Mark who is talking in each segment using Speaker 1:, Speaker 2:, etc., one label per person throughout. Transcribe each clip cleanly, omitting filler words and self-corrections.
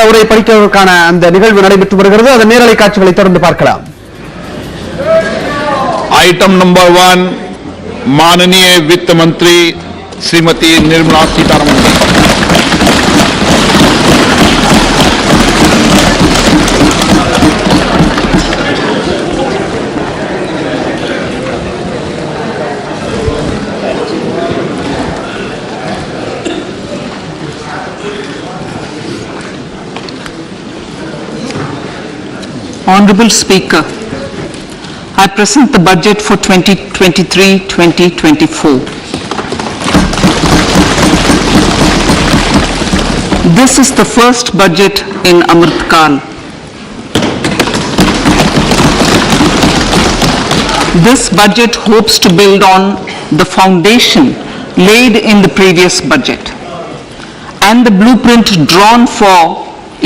Speaker 1: உரை படிக்கிறதற்கான அந்த நிகழ்வு நடைபெற்று வருகிறது. அதன் நேரலை காட்சிகளை தொடர்ந்து பார்க்கலாம்.
Speaker 2: आइटम नंबर 1 माननीय वित्त मंत्री श्रीमती निर्मला सीतारमण जी।
Speaker 3: Honorable Speaker, I present the budget for 2023-2024. This is the first budget in Amrit Kal. This budget hopes to build on the foundation laid in the previous budget and the blueprint drawn for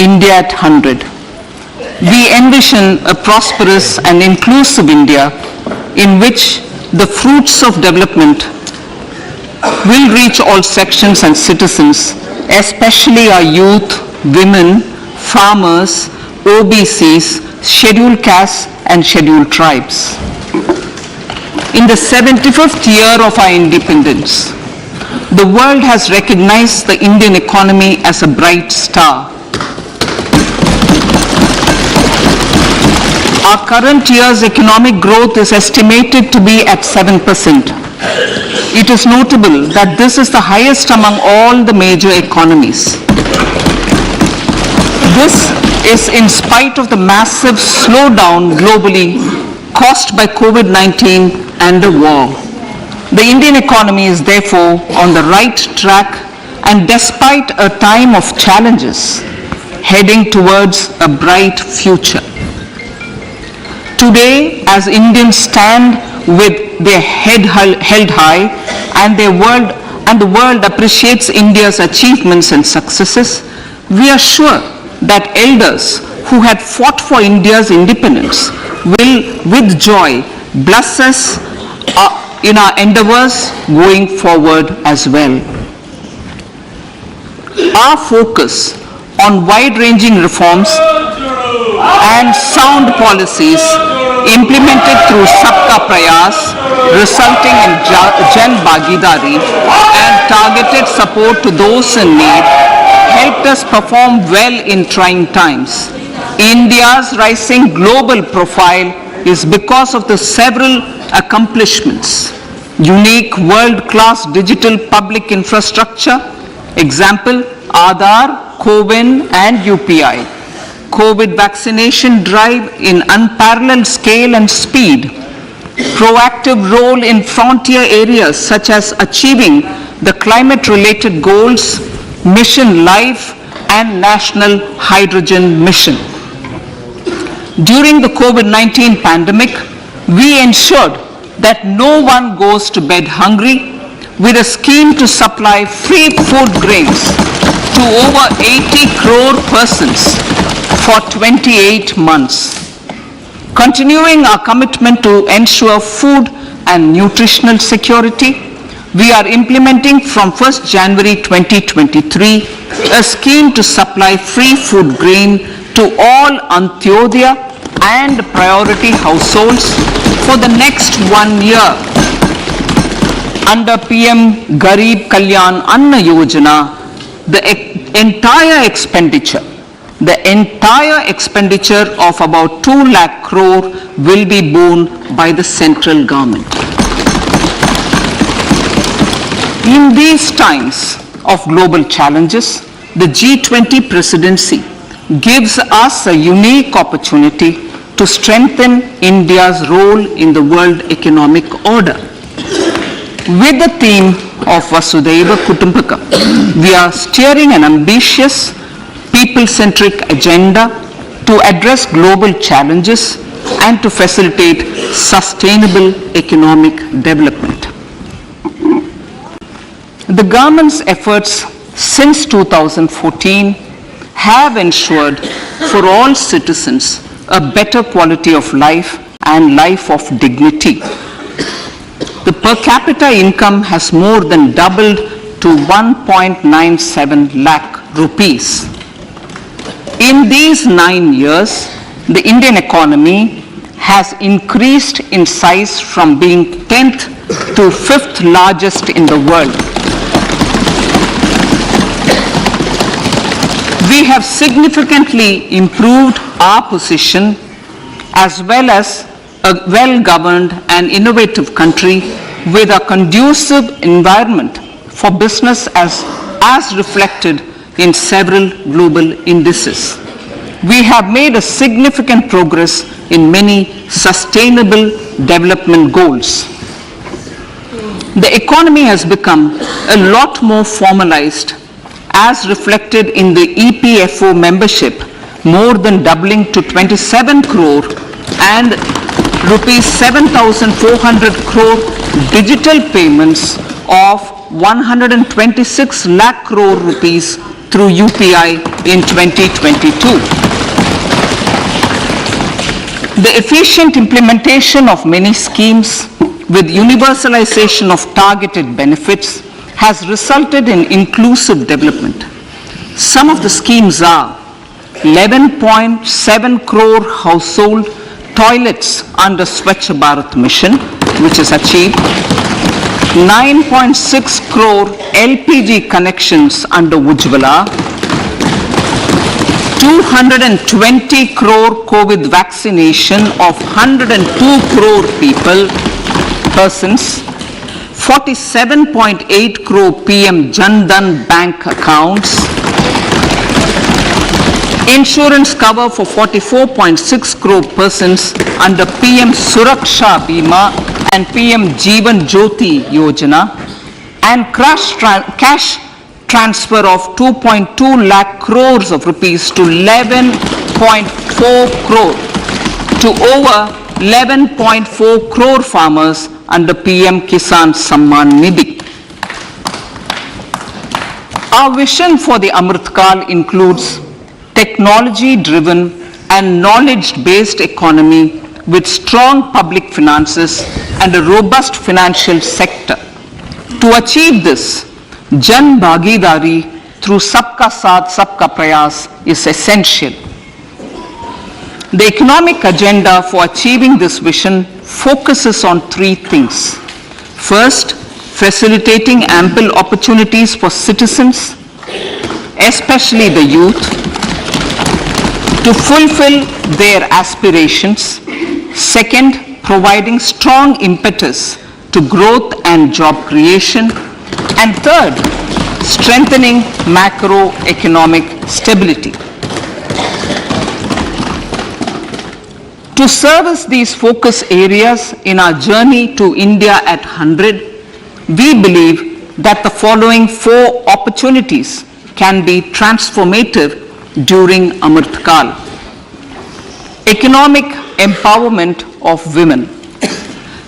Speaker 3: India at 100. We envision a prosperous and inclusive India in which the fruits of development will reach all sections and citizens, especially our youth, women, farmers, OBCs, scheduled castes and scheduled tribes. In the 75th year of our independence, the world has recognized the Indian economy as a bright star. Our current year's economic growth is estimated to be at 7%. It is notable that this is the highest among all the major economies. This is in spite of the massive slowdown globally caused by COVID-19 and the war. The Indian economy is therefore on the right track and despite a time of challenges, heading towards a bright future. Today, as Indians stand with their head held high and the world appreciates India's achievements and successes, we are sure that elders who had fought for India's independence will with joy bless us in our endeavors going forward as well. Our focus on wide-ranging reforms and sound policies implemented through Sabka Prayas, resulting in Jan Bhagidari and targeted support to those in need, helped us perform well in trying times. India's rising global profile is because of the several accomplishments: unique world-class digital public infrastructure, example Aadhaar, CoWIN and UPI, COVID vaccination drive in unparalleled scale and speed, proactive role in frontier areas such as achieving the climate-related goals, Mission Life and National Hydrogen Mission. During the COVID-19 pandemic, we ensured that no one goes to bed hungry with a scheme to supply free food grains to over 80 crore persons for 28 months. Continuing our commitment to ensure food and nutritional security, we are implementing from 1st January 2023 a scheme to supply free food grain to all Antyodaya and priority households for the next 1 year. Under PM Garib Kalyan Anna Yojana, the entire expenditure of about 2 lakh crore will be borne by the central government. In these times of global challenges, the G20 presidency gives us a unique opportunity to strengthen India's role in the world economic order. With the theme of Vasudhaiva Kutumbakam, we are steering an ambitious, people-centric agenda to address global challenges and to facilitate sustainable economic development. The government's efforts since 2014 have ensured for all citizens a better quality of life and life of dignity. The per capita income has more than doubled to 1.97 lakh rupees. In these 9 years, the Indian economy has increased in size from being 10th to 5th largest in the world. We have significantly improved our position as well as a well-governed and innovative country with a conducive environment for business as reflected in several global indices. We have made a significant progress in many sustainable development goals. The economy has become a lot more formalized as reflected in the EPFO membership, more than doubling to 27 crore and rupees 7,400 crore digital payments of 126 lakh crore rupees through UPI in 2022. The efficient implementation of many schemes with universalization of targeted benefits has resulted in inclusive development. Some of the schemes are 11.7 crore household toilets under Swachh Bharat mission, which is achieved, 9.6 crore LPG connections under Ujjwala, 220 crore COVID vaccination of 102 crore persons, 47.8 crore PM Jan Dhan bank accounts, insurance cover for 44.6 crore persons under PM Suraksha Bima and PM Jeevan Jyoti Yojana, and cash transfer of 2.2 lakh crores of rupees to 11.4 crore to over 11.4 crore farmers under PM Kisan Samman Nidhi. Our vision for the Amritkal includes technology-driven and knowledge-based economy with strong public finances and a robust financial sector. To achieve this, Jan Bhagidari through Sabka Saath, Sabka Prayas is essential. The economic agenda for achieving this vision focuses on 3 things. First, facilitating ample opportunities for citizens, especially the youth, to fulfill their aspirations. Second, providing strong impetus to growth and job creation. And third, strengthening macroeconomic stability. To service these focus areas in our journey to India at 100, we believe that the following 4 opportunities can be transformative during Amritkal. Economic empowerment of women.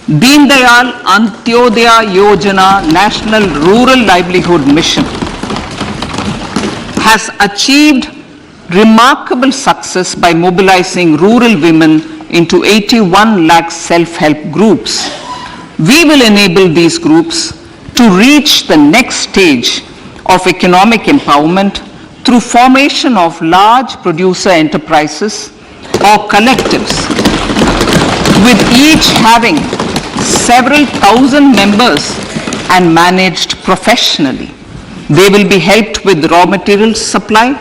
Speaker 3: Deen Dayal Antyodaya Yojana National Rural Livelihood Mission has achieved remarkable success by mobilizing rural women into 81 lakh self-help groups. We will enable these groups to reach the next stage of economic empowerment through formation of large producer enterprises or collectives, with each having several thousand members and managed professionally. They will be helped with raw materials supply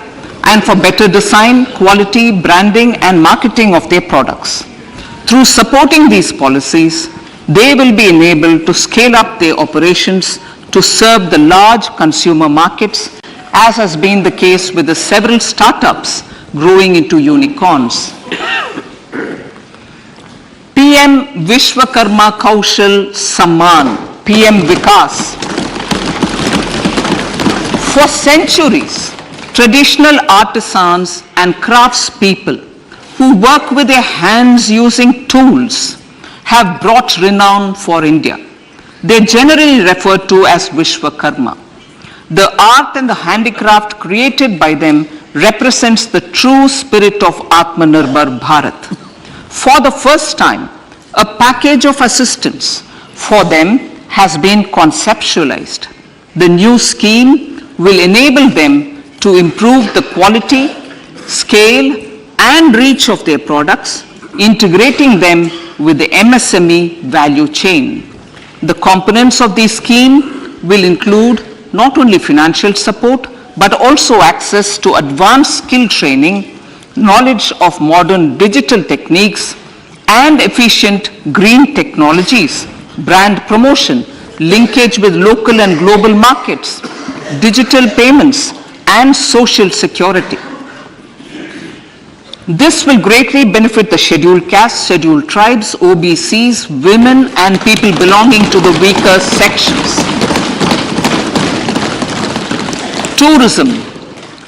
Speaker 3: and for better design, quality, branding and marketing of their products. Through supporting these policies, they will be enabled to scale up their operations to serve the large consumer markets, as has been the case with the several startups growing into unicorns. PM Vishwakarma Kaushal Samman, PM Vikas. For centuries, traditional artisans and craftspeople who work with their hands using tools have brought renown for India. They are generally referred to as Vishwakarma. The art and the handicraft created by them represents the true spirit of Atmanirbhar Bharat. For the first time, a package of assistance for them has been conceptualized. The new scheme will enable them to improve the quality, scale and reach of their products, integrating them with the MSME value chain. The components of this scheme will include not only financial support, but also access to advanced skill training, knowledge of modern digital techniques, and efficient green technologies, brand promotion, linkage with local and global markets, digital payments, and social security. This will greatly benefit the scheduled castes, scheduled tribes, OBCs, women, and people belonging to the weaker sections. Tourism.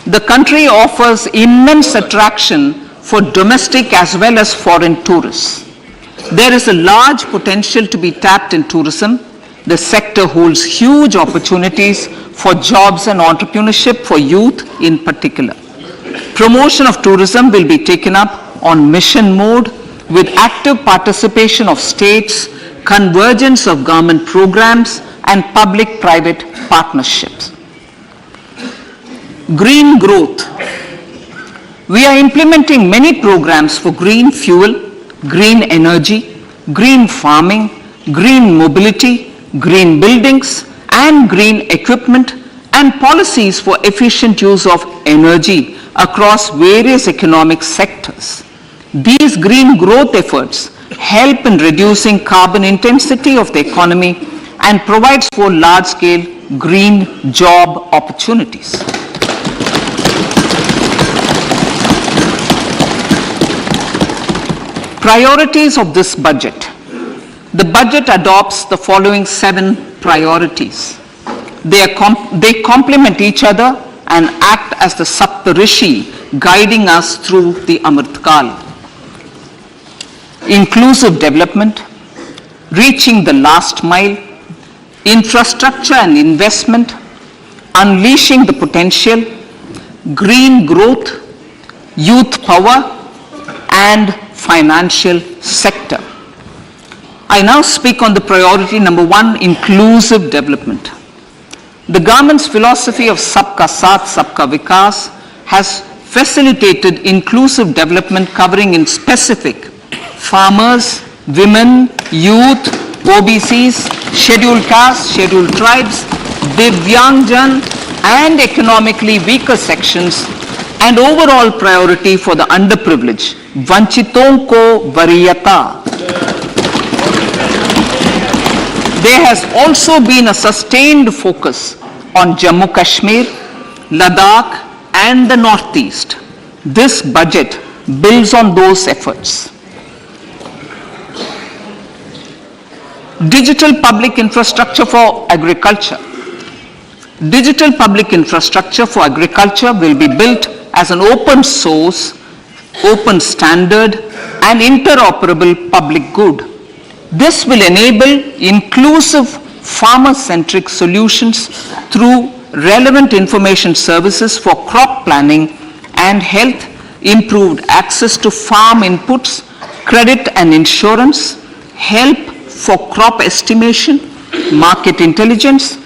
Speaker 3: The country offers immense attraction for domestic as well as foreign tourists. There is a large potential to be tapped in tourism. The sector holds huge opportunities for jobs and entrepreneurship for youth in particular. Promotion of tourism will be taken up on mission mode with active participation of states, convergence of government programs, and public-private partnerships. Green growth. We are implementing many programs for green fuel, green energy, green farming, green mobility, green buildings, and green equipment, and policies for efficient use of energy across various economic sectors. These green growth efforts help in reducing carbon intensity of the economy and provides for large-scale green job opportunities. Priorities of this budget. The budget adopts the following 7 priorities. They complement each other and act as the Saptarishi guiding us through the Amritkal. Inclusive development, reaching the last mile, infrastructure and investment, unleashing the potential, green growth, youth power, and financial sector. I now speak on the priority number 1, inclusive development. The government's philosophy of Sabka Saath, Sabka Vikas has facilitated inclusive development covering in specific farmers, women, youth, OBCs, scheduled castes, scheduled tribes, Divyangjan, and economically weaker sections, and overall priority for the underprivileged, Vanchiton ko Variyata. There has also been a sustained focus on Jammu Kashmir, Ladakh, and the Northeast. This budget builds on those efforts. Digital public infrastructure for agriculture. Digital public infrastructure for agriculture will be built as an open source, open standard, and interoperable public good. This will enable inclusive farmer-centric solutions through relevant information services for crop planning and health, improved access to farm inputs, credit and insurance, help for crop estimation, market intelligence,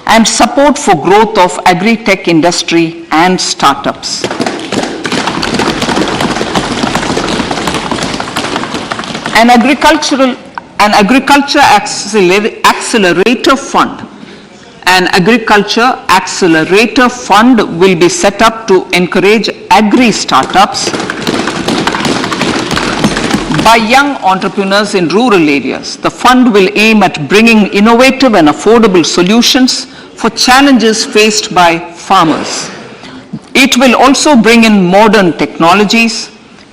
Speaker 3: and support for growth of agri-tech industry and startups. An agriculture accelerator fund. An agriculture accelerator fund will be set up to encourage agri-startups by young entrepreneurs in rural areas. The fund will aim at bringing innovative and affordable solutions for challenges faced by farmers. It will also bring in modern technologies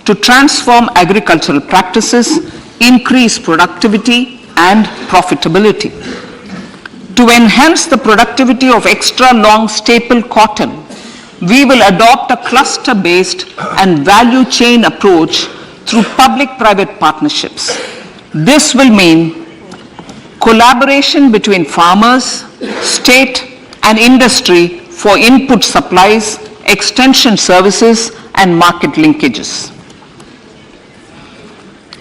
Speaker 3: to transform agricultural practices, increase productivity and profitability. To enhance the productivity of extra long staple cotton, we will adopt a cluster-based and value chain approach through public-private partnerships. This will mean collaboration between farmers, state, and industry for input supplies, extension services, and market linkages.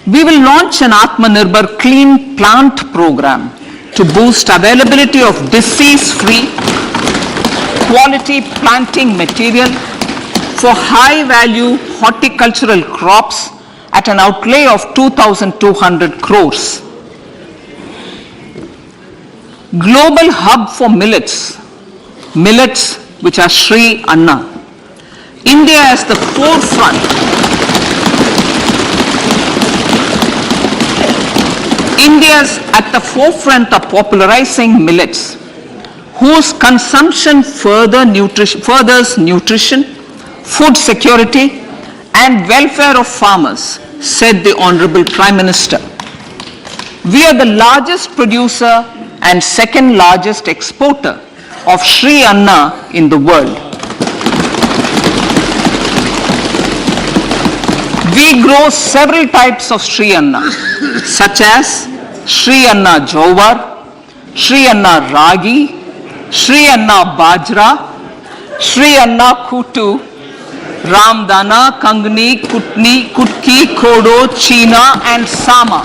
Speaker 3: We will launch an Atmanirbhar Clean Plant program to boost availability of disease-free, quality planting material for high-value horticultural crops at an outlay of 2,200 crores. Global hub for millets, which are Sri Anna. India is the forefront. India's at the forefront of popularizing millets, whose consumption furthers nutrition, food security, and welfare of farmers, said the Honorable Prime Minister. We are the largest producer and second largest exporter of Sri Anna in the world. We grow several types of Sri Anna, such as Sri Anna Jowar, Sri Anna Ragi, Sri Anna Bajra, Sri Anna Kutu, Ramdana, Kangni, Kutki, Kodo, China, and Sama.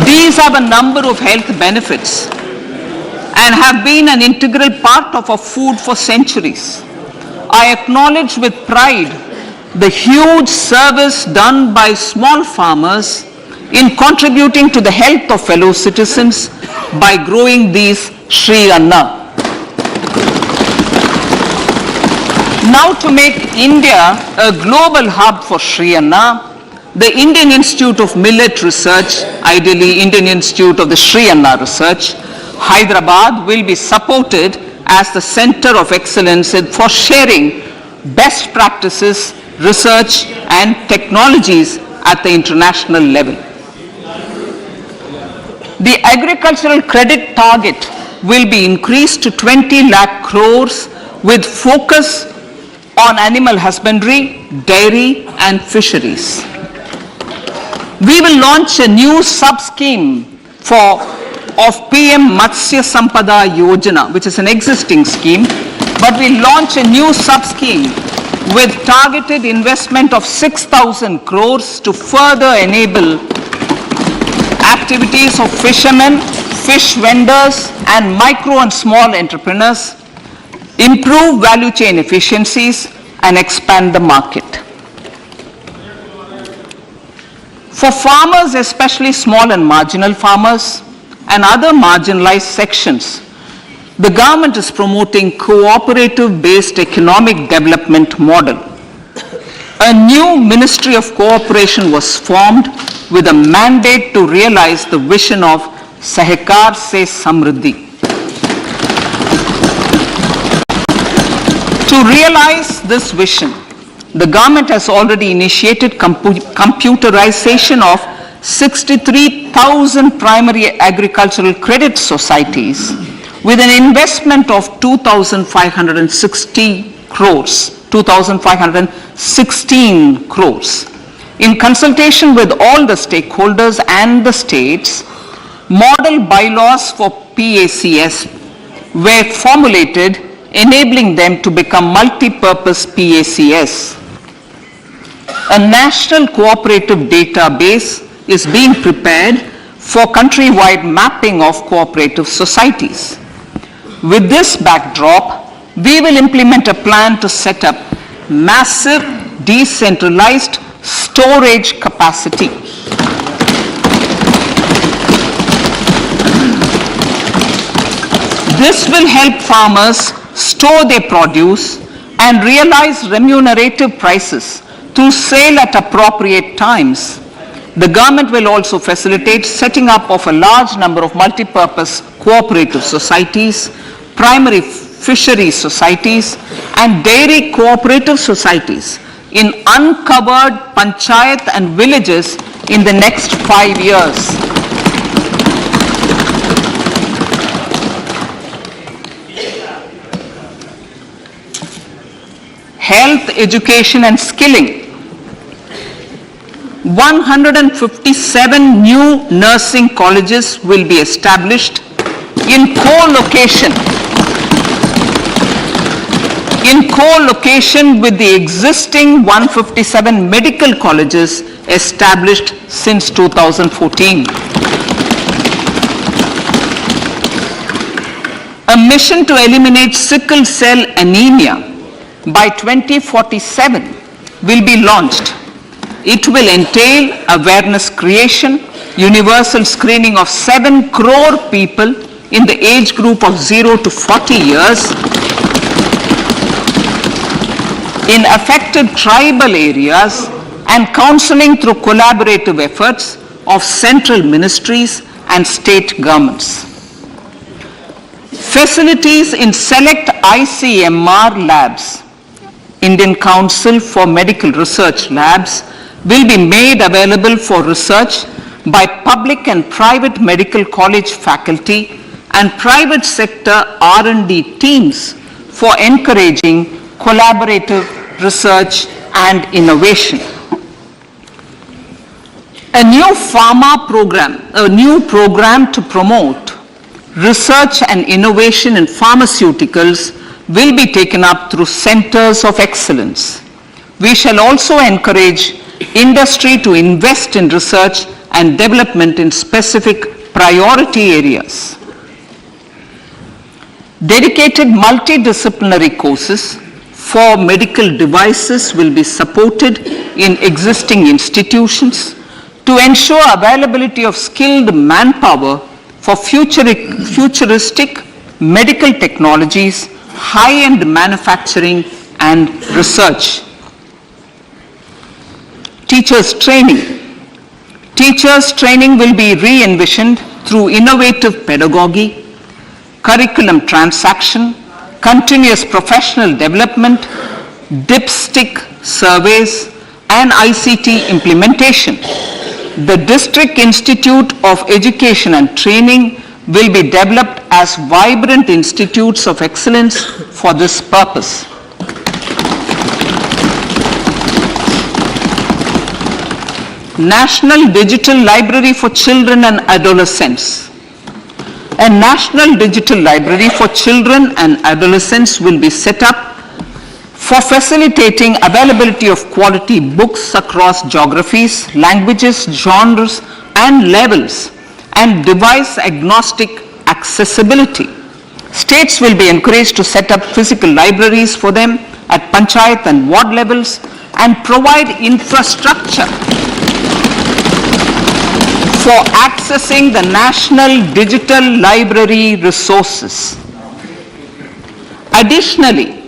Speaker 3: These have a number of health benefits and have been an integral part of our food for centuries. I acknowledge with pride the huge service done by small farmers in contributing to the health of fellow citizens by growing these Sri Anna. Now, to make India a global hub for Sri Anna, the Indian Institute of Millet Research, ideally Indian Institute of the Sri Anna Research, Hyderabad, will be supported as the center of excellence for sharing best practices, research, and technologies at the international level. The agricultural credit target will be increased to 20 lakh crores with focus on animal husbandry, dairy, and fisheries. We will launch a new sub-scheme of PM Matsya Sampada Yojana, which is an existing scheme, but we launch a new sub-scheme with targeted investment of 6,000 crores to further enable activities of fishermen, fish vendors, and micro and small entrepreneurs, improve value chain efficiencies, and expand the market. For farmers, especially small and marginal farmers and other marginalized sections, the government is promoting cooperative-based economic development model. A new Ministry of Cooperation was formed with a mandate to realize the vision of Sahakar Se Samriddhi. To realize this vision, the government has already initiated computerization of 63,000 primary agricultural credit societies with an investment of 2,516 crores. In consultation with all the stakeholders and the states, model bylaws for PACS were formulated, enabling them to become multi-purpose PACS. A national cooperative database is being prepared for countrywide mapping of cooperative societies. With this backdrop, we will implement a plan to set up massive decentralized storage capacity. This will help farmers store their produce and realize remunerative prices through sale at appropriate times. The government will also facilitate setting up of a large number of multi-purpose cooperative societies, primary fishery societies, and dairy cooperative societies in uncovered panchayat and villages in the next 5 years. Health, education, and skilling. 157 new nursing colleges will be established in co-location with the existing 157 medical colleges established since 2014. A mission to eliminate sickle cell anemia by 2047 will be launched. It will entail awareness creation, universal screening of 7 crore people in the age group of 0 to 40 years in affected tribal areas and counseling through collaborative efforts of central ministries and state governments. Facilities in select ICMR labs, Indian Council for Medical Research Labs, will be made available for research by public and private medical college faculty and private sector R&D teams for encouraging collaborative research and innovation. A new program to promote research and innovation in pharmaceuticals will be taken up through centers of excellence. We shall also encourage industry to invest in research and development in specific priority areas. Dedicated multidisciplinary courses for medical devices will be supported in existing institutions to ensure availability of skilled manpower for futuristic medical technologies, high-end manufacturing and research. Teachers training. Teachers training will be re-envisioned through innovative pedagogy, curriculum transaction, continuous professional development, dipstick surveys, and ICT implementation. The District Institute of Education and Training will be developed as vibrant institutes of excellence for this purpose. National Digital Library for Children and Adolescents. A National Digital Library for Children and Adolescents will be set up for facilitating availability of quality books across geographies, languages, genres, and levels, and device-agnostic accessibility. States will be encouraged to set up physical libraries for them at panchayat and ward levels and provide infrastructure for accessing the national digital library resources. Additionally,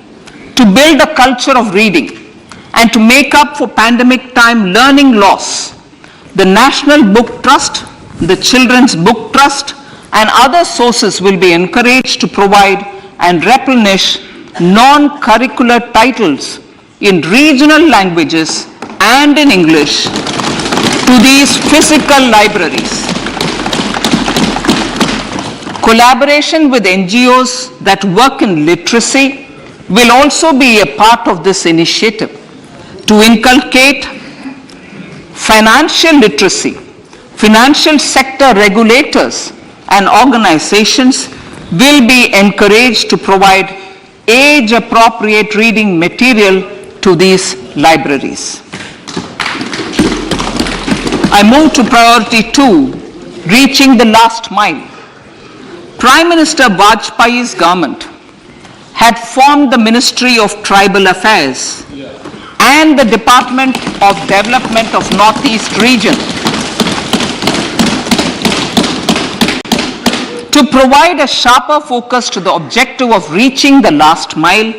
Speaker 3: to build a culture of reading and to make up for pandemic time learning loss, the National Book Trust, the Children's Book Trust, and other sources will be encouraged to provide and replenish non-curricular titles in regional languages and in English to these physical libraries. Collaboration with NGOs that work in literacy will also be a part of this initiative to inculcate financial literacy. Financial sector regulators and organizations will be encouraged to provide age-appropriate reading material to these libraries. I move to priority 2, reaching the last mile. Prime Minister Vajpayee's government had formed the Ministry of Tribal Affairs and the Department of Development of Northeast Region to provide a sharper focus to the objective of reaching the last mile.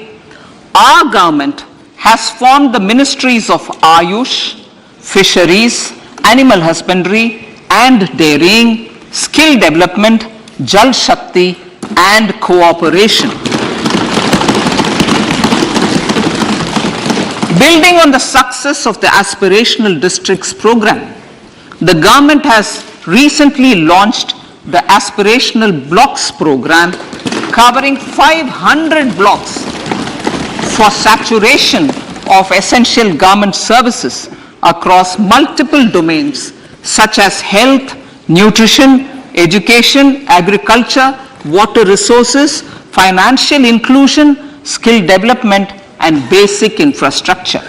Speaker 3: Our government has formed the Ministries of Ayush, Fisheries, Animal Husbandry and Dairying, Skill Development, Jal Shakti and Cooperation. Building on the success of the Aspirational Districts program, the government has recently launched the Aspirational Blocks program covering 500 blocks for saturation of essential government services across multiple domains such as health, nutrition, education, agriculture, water resources, financial inclusion, skill development, and basic infrastructure.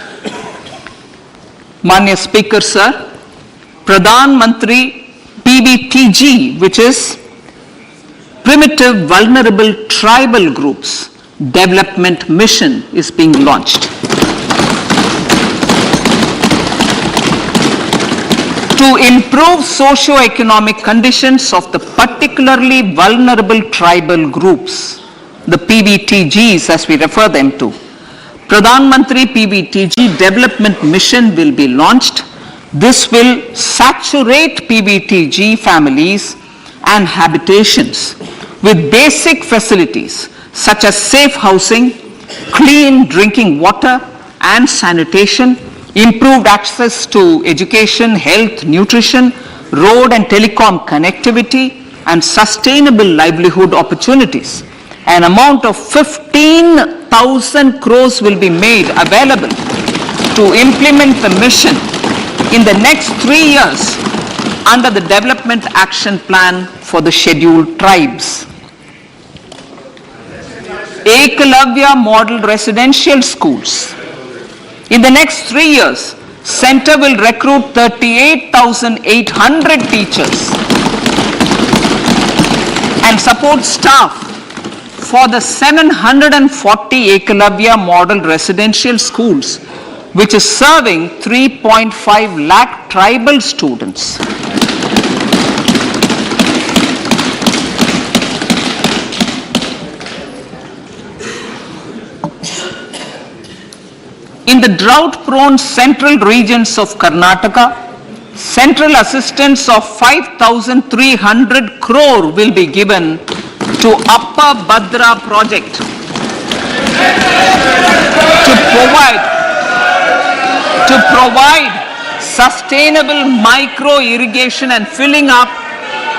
Speaker 3: Manya Speaker, Sir, Pradhan Mantri PBTG, which is primitive, vulnerable tribal groups development mission is being launched. To improve socio-economic conditions of the particularly vulnerable tribal groups, the PVTGs as we refer them to, Pradhan Mantri PVTG Development Mission will be launched. This will saturate PVTG families and habitations with basic facilities such as safe housing, clean drinking water and sanitation, improved access to education, health, nutrition, road and telecom connectivity, and sustainable livelihood opportunities. An amount of 15,000 crores will be made available to implement the mission in the next 3 years under the Development Action Plan for the Scheduled Tribes. Ekalavya Model Residential Schools. In the next 3 years, Center will recruit 38,800 teachers and support staff for the 740 Ekalavya Model Residential Schools, which is serving 3.5 lakh tribal students. In the drought-prone central regions of Karnataka, central assistance of 5,300 crore will be given to Upper Bhadra project to provide sustainable micro irrigation and filling up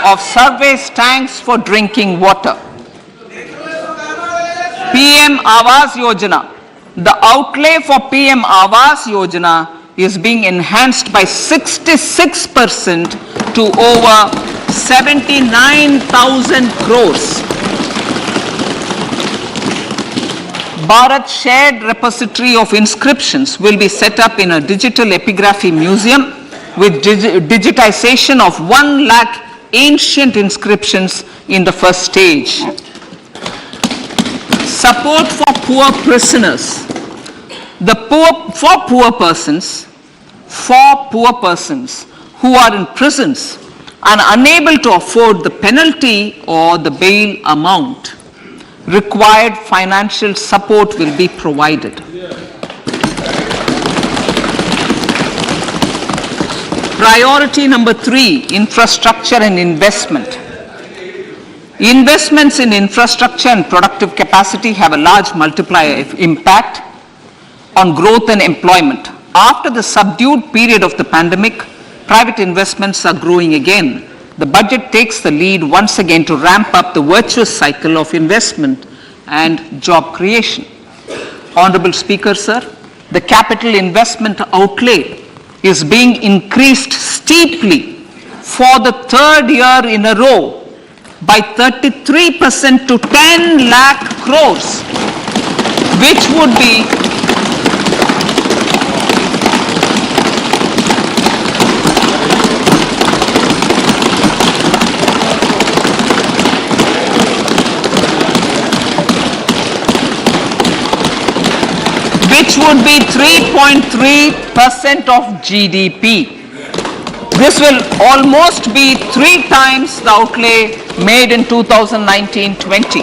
Speaker 3: of surface tanks for drinking water. PM Awas Yojana. The outlay for PM Awas Yojana is being enhanced by 66% to over 79,000 crores. Bharat Shared Repository of Inscriptions will be set up in a digital epigraphy museum with digitization of 1 lakh ancient inscriptions in the first stage. Support for poor prisoners. For poor persons who are in prisons and unable to afford the penalty or the bail amount, required financial support will be provided. Priority number 3, infrastructure and investment. Investments in infrastructure and productive capacity have a large multiplier impact on growth and employment. After the subdued period of the pandemic, private investments are growing again. The budget takes the lead once again to ramp up the virtuous cycle of investment and job creation. Honorable Speaker, sir, the capital investment outlay is being increased steeply for the 3rd year in a row by 33% to 10 lakh crores, which would be which would be 3.3% of GDP. This will almost be 3 times the outlay made in 2019-20.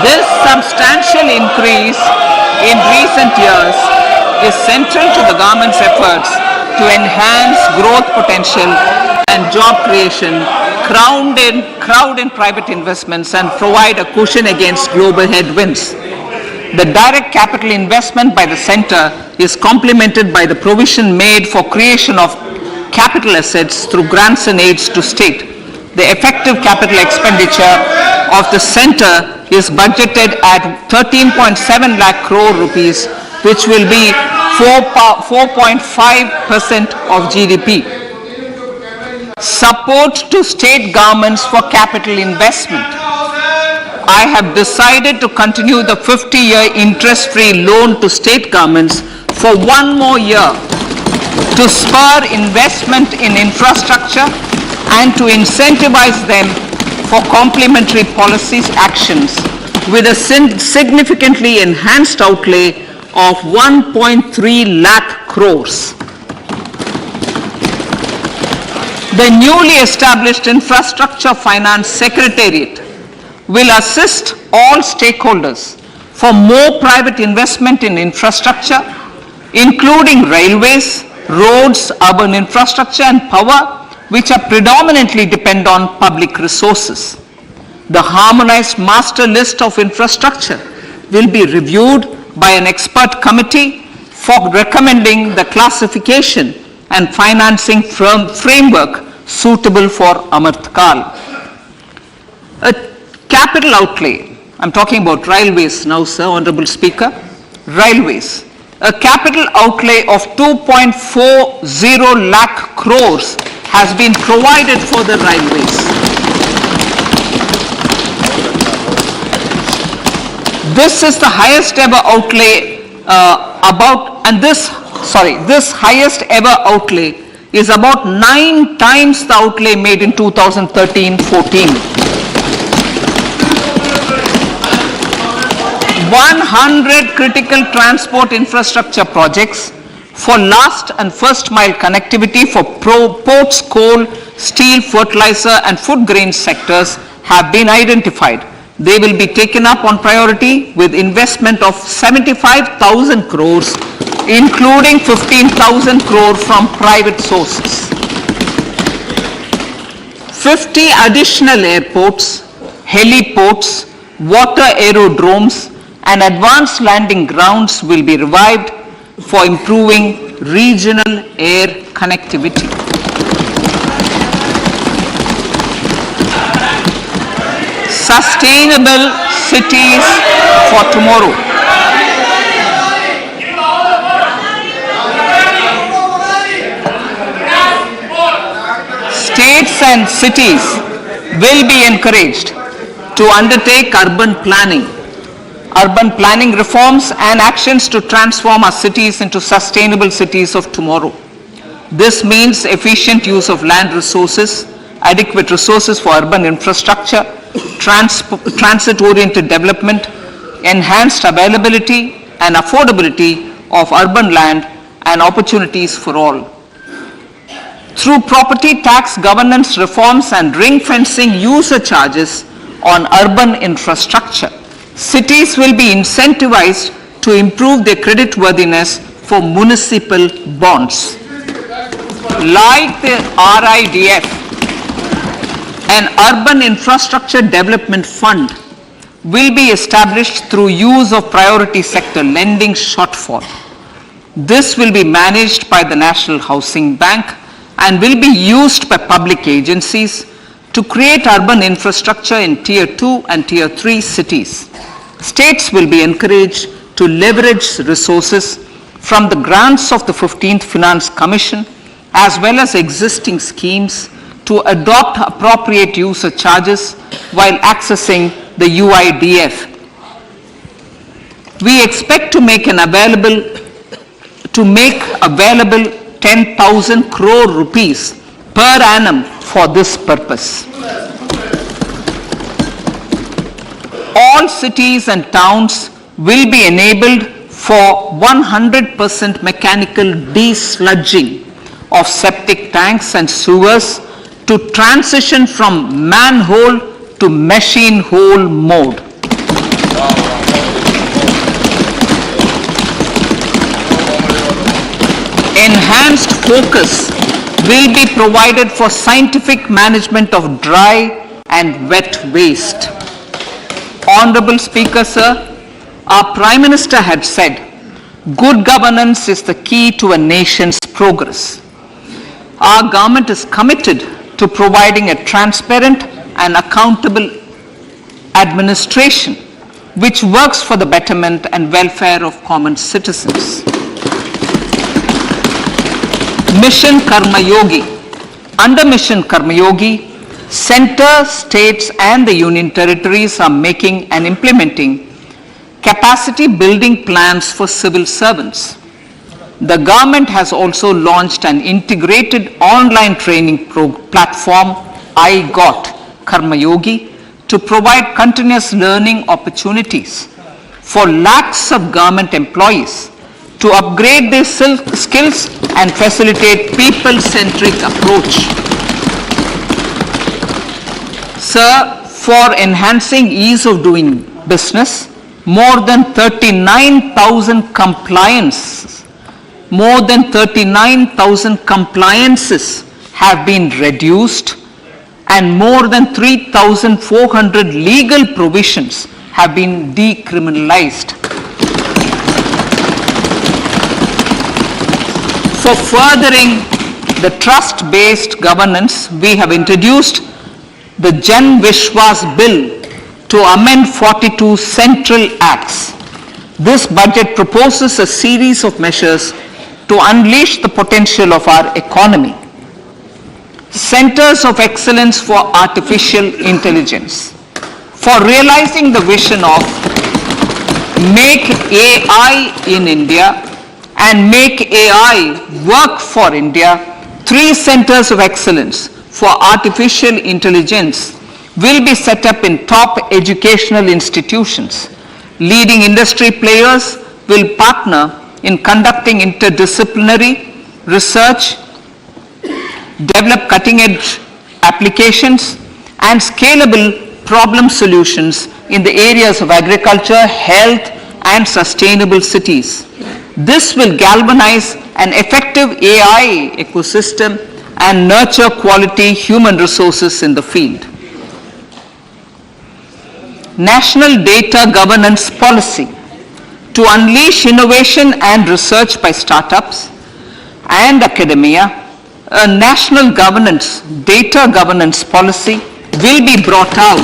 Speaker 3: This substantial increase in recent years is central to the government's efforts to enhance growth potential and job creation, crowd in private investments, and provide a cushion against global headwinds. The direct capital investment by the center is complemented by the provision made for creation of capital assets through grants and aids to state. The effective capital expenditure of the center is budgeted at 13.7 lakh crore rupees, which will be 4.5% of GDP. Support to state governments for capital investment. I have decided to continue the 50-year interest-free loan to state governments for one more year to spur investment in infrastructure and to incentivize them for complementary policies actions with a significantly enhanced outlay of 1.3 lakh crores. The newly established Infrastructure Finance Secretariat will assist all stakeholders for more private investment in infrastructure, including railways, roads, urban infrastructure and power, which are predominantly depend on public resources. The harmonized master list of infrastructure will be reviewed by an expert committee for recommending the classification and financing framework suitable for Amartkal. A capital outlay, I'm talking about railways now, sir, Honorable Speaker, railways. A capital outlay of 2.40 lakh crores has been provided for the railways. This is the highest ever outlay this highest ever outlay is about 9 times the outlay made in 2013-14. 100 critical transport infrastructure projects for last and first mile connectivity for ports, coal, steel, fertilizer and food grain sectors have been identified. They will be taken up on priority with investment of 75,000 crores, including 15,000 crore from private sources. 50 additional airports, heliports, water aerodromes and advanced landing grounds will be revived for improving regional air connectivity. Sustainable cities for tomorrow. States and cities will be encouraged to undertake urban planning reforms and actions to transform our cities into sustainable cities of tomorrow. This means efficient use of land resources, adequate resources for urban infrastructure, transit-oriented development, enhanced availability and affordability of urban land and opportunities for all. Through property tax governance reforms and ring-fencing user charges on urban infrastructure, cities will be incentivized to improve their creditworthiness for municipal bonds. Like the RIDF, an urban infrastructure development fund will be established through use of priority sector lending shortfall. This will be managed by the National Housing Bank and will be used by public agencies to create urban infrastructure in Tier 2 and Tier 3 cities. States will be encouraged to leverage resources from the grants of the 15th Finance Commission as well as existing schemes to adopt appropriate user charges while accessing the UIDF. We expect to make available 10,000 crore rupees per annum for this purpose. All cities and towns will be enabled for 100% mechanical desludging of septic tanks and sewers to transition from manhole to machine hole mode. Enhanced focus will be provided for scientific management of dry and wet waste. Honorable Speaker, sir, our Prime Minister had said, good governance is the key to a nation's progress. Our government is committed to providing a transparent and accountable administration which works for the betterment and welfare of common citizens. Mission Karma Yogi. Under Mission Karma Yogi, Center, states and the union territories are making and implementing capacity building plans for civil servants. The government has also launched an integrated online training platform, I Got Karma Yogi, to provide continuous learning opportunities for lakhs of government employees to upgrade their skills and facilitate people-centric approach. Sir, for enhancing ease of doing business, more than 39,000 compliances have been reduced and more than 3,400 legal provisions have been decriminalized. For furthering the trust-based governance, we have introduced the Jan Vishwas Bill to amend 42 central acts. This budget proposes a series of measures to unleash the potential of our economy. Centers of Excellence for Artificial Intelligence. For realizing the vision of Make AI in India and Make AI Work for India, 3 Centers of Excellence for Artificial Intelligence will be set up in top educational institutions. Leading industry players will partner in conducting interdisciplinary research, develop cutting-edge applications, and scalable problem solutions in the areas of agriculture, health, and sustainable cities. This will galvanize an effective AI ecosystem and nurture quality human resources in the field. National Data Governance Policy to unleash innovation and research by startups and academia. A national data governance policy will be brought out.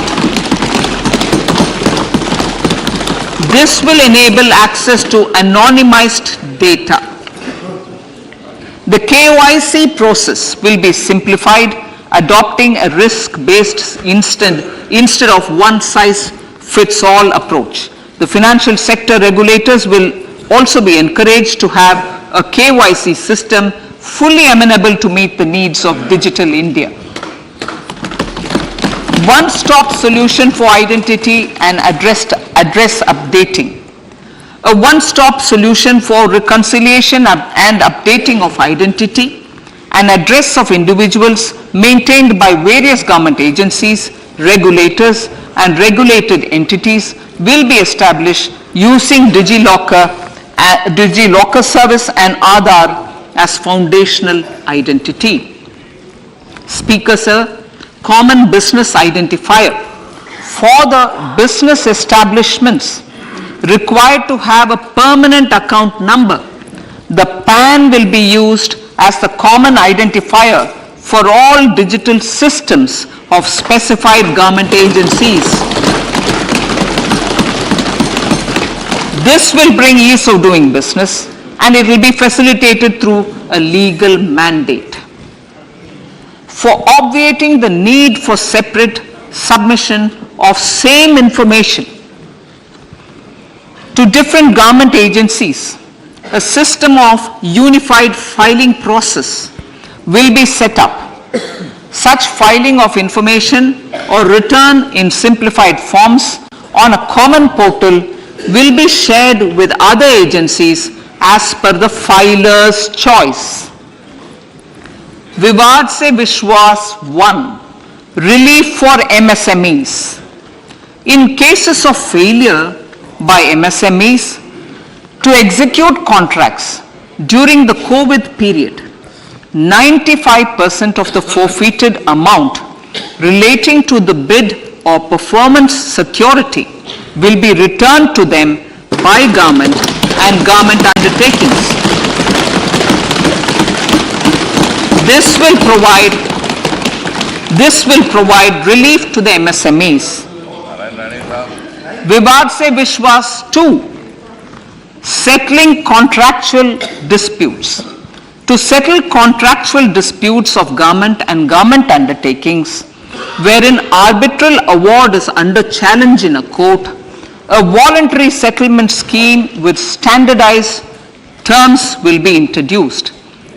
Speaker 3: This will enable access to anonymized data. The KYC process will be simplified, adopting a risk-based instead of one-size-fits-all approach. The financial sector regulators will also be encouraged to have a KYC system fully amenable to meet the needs of digital India. One-stop solution for identity and address updating. A one-stop solution for reconciliation and updating of identity and address of individuals maintained by various government agencies, regulators, and regulated entities will be established using DigiLocker service and Aadhaar as foundational identity. Speaker, sir, common business identifier. For the business establishments required to have a permanent account number, the PAN will be used as the common identifier for all digital systems of specified government agencies. This will bring ease of doing business and it will be facilitated through a legal mandate. For obviating the need for separate submission of same information to different government agencies, a system of unified filing process will be set up. Such filing of information or return in simplified forms on a common portal will be shared with other agencies as per the filer's choice. Vivad Se Vishwas 1, relief for MSMEs. In cases of failure by MSMEs to execute contracts during the COVID period, 95% of the forfeited amount relating to the bid or performance security will be returned to them by government and government undertakings. This will provide relief to the MSMEs. Vivad Se Vishwas 2, settling contractual disputes. To settle contractual disputes of government and government undertakings, wherein arbitral award is under challenge in a court, a voluntary settlement scheme with standardized terms will be introduced.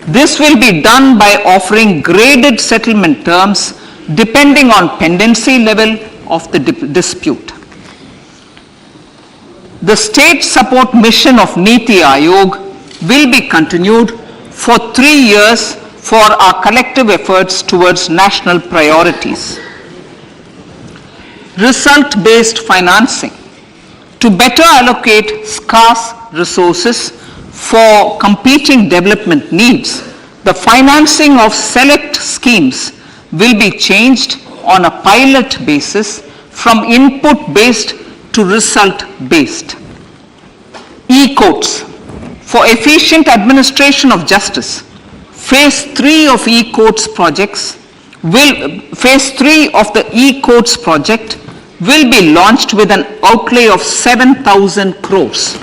Speaker 3: This will be done by offering graded settlement terms depending on pendency level of the dispute. The state support mission of Niti Aayog will be continued for 3 years for our collective efforts towards national priorities. Result-based financing. To better allocate scarce resources for competing development needs, the financing of select schemes will be changed on a pilot basis from input-based to result-based. E-courts. For efficient administration of justice, Phase 3 of e-courts projects Phase 3 of the e-courts project will be launched with an outlay of 7,000 crores.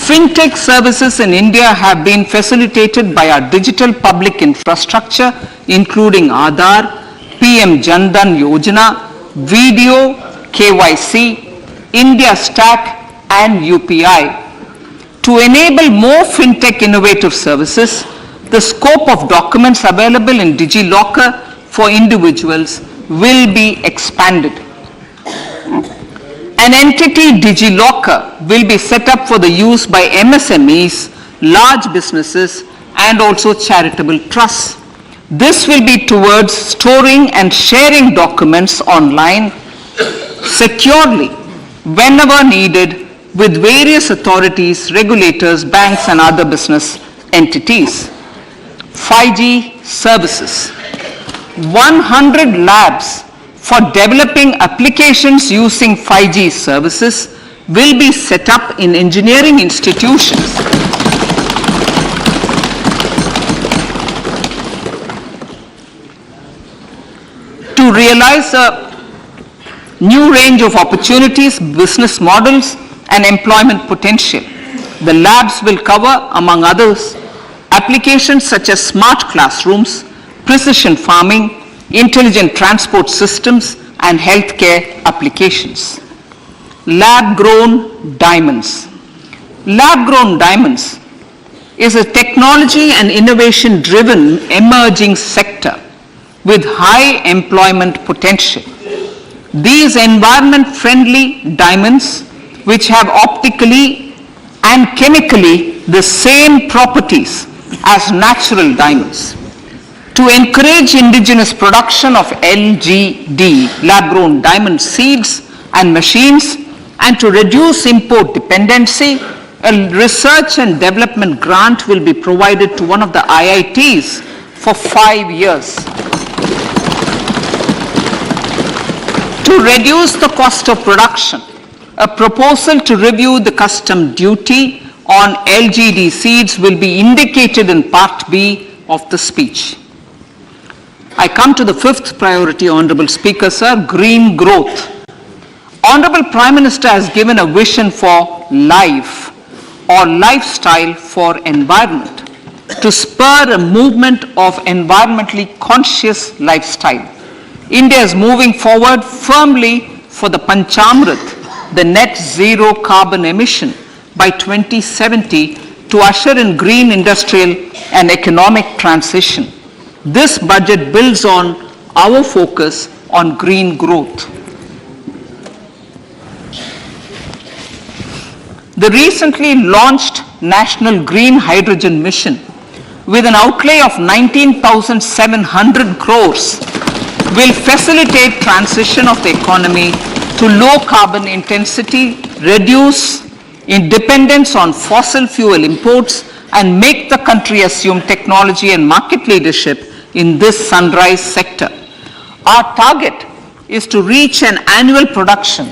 Speaker 3: Fintech services in India have been facilitated by our digital public infrastructure, including Aadhaar, PM Jan Dhan Yojana, Video, KYC, India Stack, and UPI. To enable more fintech innovative services, the scope of documents available in DigiLocker for individuals will be expanded. An entity DigiLocker will be set up for the use by MSMEs, large businesses, and also charitable trusts. This will be towards storing and sharing documents online securely whenever needed with various authorities, regulators, banks, and other business entities. 5G services. 100 labs for developing applications using 5G services will be set up in engineering institutions. To realize a new range of opportunities, business models, and employment potential. The labs will cover, among others, applications such as smart classrooms, precision farming, intelligent transport systems, and healthcare applications. Lab-grown diamonds. Lab-grown diamonds is a technology and innovation-driven emerging sector with high employment potential. These environment-friendly diamonds, which have optically and chemically the same properties as natural diamonds. To encourage indigenous production of LGD, lab-grown diamond seeds and machines, and to reduce import dependency, a research and development grant will be provided to one of the IITs for 5 years. To reduce the cost of production, a proposal to review the custom duty on LGD seeds will be indicated in Part B of the speech. I come to the fifth priority, Honorable Speaker, sir, green growth. Honorable Prime Minister has given a vision for life or lifestyle for environment to spur a movement of environmentally conscious lifestyle. India is moving forward firmly for the Panchamrit, the net zero carbon emission by 2070 to usher in green industrial and economic transition. This budget builds on our focus on green growth. The recently launched National Green Hydrogen Mission with an outlay of 19,700 crores will facilitate transition of the economy to low carbon intensity, reduce dependence on fossil fuel imports, and make the country assume technology and market leadership in this sunrise sector. Our target is to reach an annual production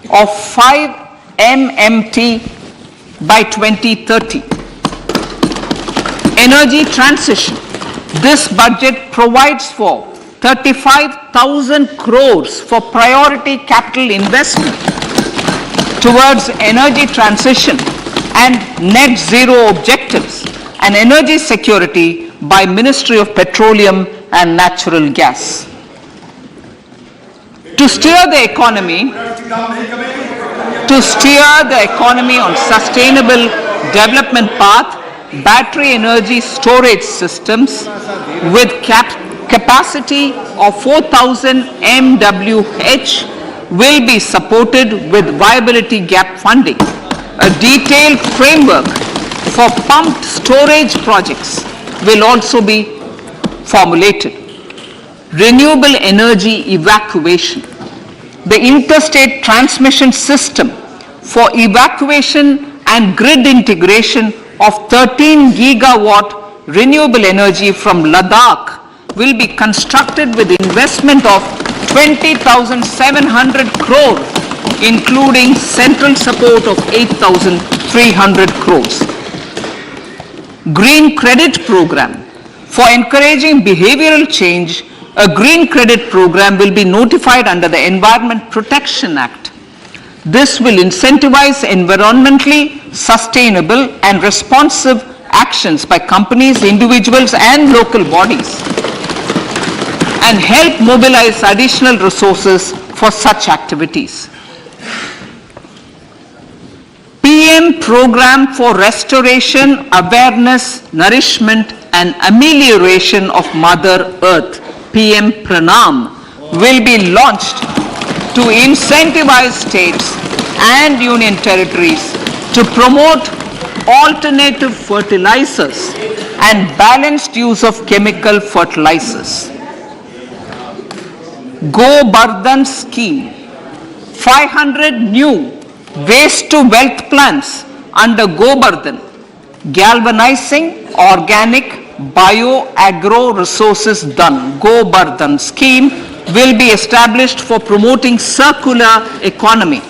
Speaker 3: of 5 MMT by 2030. Energy transition. This budget provides for 35,000 crores for priority capital investment towards energy transition and net zero objectives and energy security by Ministry of Petroleum and Natural Gas. To steer the economy on sustainable development path, battery energy storage systems with capacity of 4,000 MWH will be supported with viability gap funding. A detailed framework for pumped storage projects will also be formulated. Renewable energy evacuation. The interstate transmission system for evacuation and grid integration of 13 gigawatt renewable energy from Ladakh will be constructed with investment of 20,700 crore, including central support of 8,300 crores. Green Credit Program. For encouraging behavioral change, a green credit program will be notified under the Environment Protection Act. This will incentivize environmentally sustainable and responsive actions by companies, individuals, and local bodies, and help mobilize additional resources for such activities. PM Program for Restoration, Awareness, Nourishment, and Amelioration of Mother Earth, PM Pranam, will be launched to incentivize states and union territories to promote alternative fertilizers and balanced use of chemical fertilizers. Go Bardhan Scheme. 500 new waste to wealth plants under Go Bardhan, galvanizing organic bio-agro resources done. Go Bardhan scheme will be established for promoting circular economy.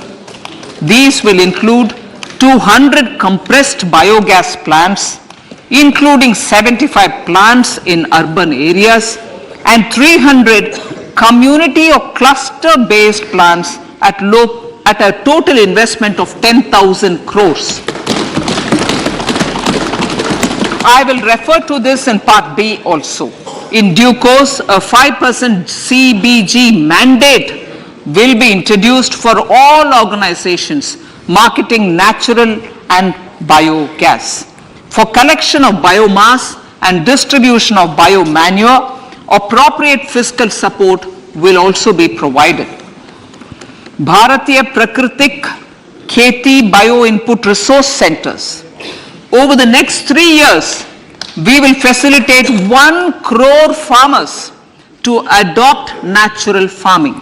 Speaker 3: These will include 200 compressed biogas plants, including 75 plants in urban areas and 300 community or cluster-based plants at a total investment of 10,000 crores. I will refer to this in Part B also. In due course, a 5% CBG mandate will be introduced for all organizations marketing natural and biogas. For collection of biomass and distribution of biomanure, appropriate fiscal support will also be provided. Bharatiya Prakritik Kheti Bio Input Resource Centers. Over the next 3 years, we will facilitate 1 crore farmers to adopt natural farming.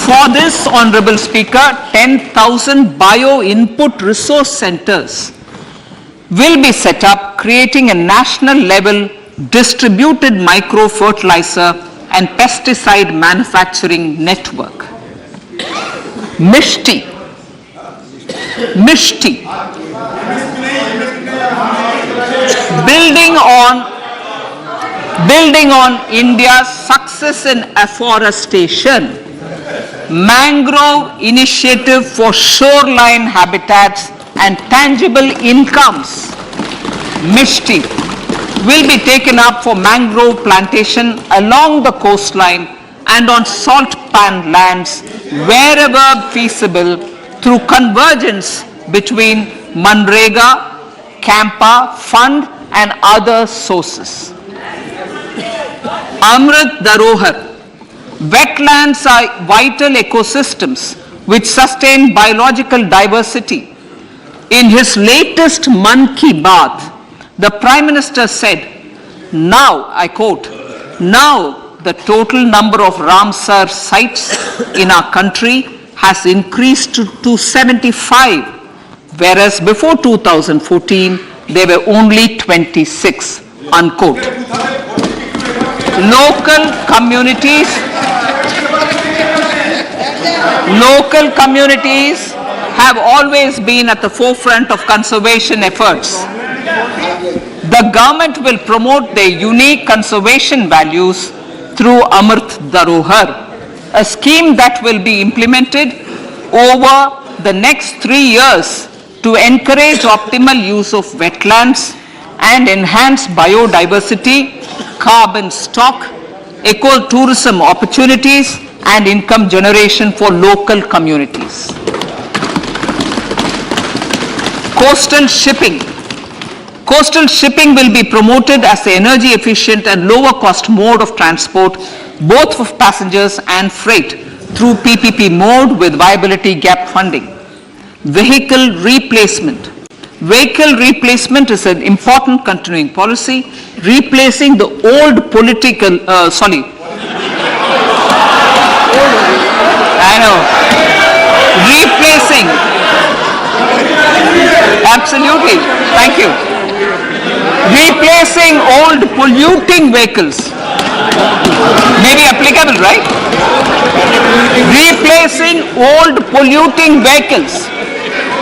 Speaker 3: For this, Honorable Speaker, 10,000 bio input resource centers will be set up, creating a national level distributed micro fertilizer and pesticide manufacturing network. Mishti. Building on India's success in afforestation, mangrove initiative for shoreline habitats and tangible incomes, Mishti, will be taken up for mangrove plantation along the coastline and on salt pan lands wherever feasible through convergence between Manrega, Campa, Fund and other sources. Amrit Dharohar. Wetlands are vital ecosystems which sustain biological diversity. In his latest Mann Ki Baat, the Prime Minister said, now, I quote, now the total number of Ramsar sites in our country has increased to 75, whereas before 2014, there were only 26, unquote. Local communities have always been at the forefront of conservation efforts. The government will promote their unique conservation values through Amrit Dharohar, a scheme that will be implemented over the next 3 years to encourage optimal use of wetlands and enhance biodiversity, carbon stock, ecotourism opportunities, and income generation for local communities. Coastal shipping. Coastal shipping will be promoted as the energy efficient and lower cost mode of transport, both for passengers and freight, through PPP mode with viability gap funding. Vehicle replacement. Vehicle replacement is an important continuing policy, replacing the old political, replacing, absolutely, thank you. Replacing old polluting vehicles. Maybe applicable, right? Replacing old polluting vehicles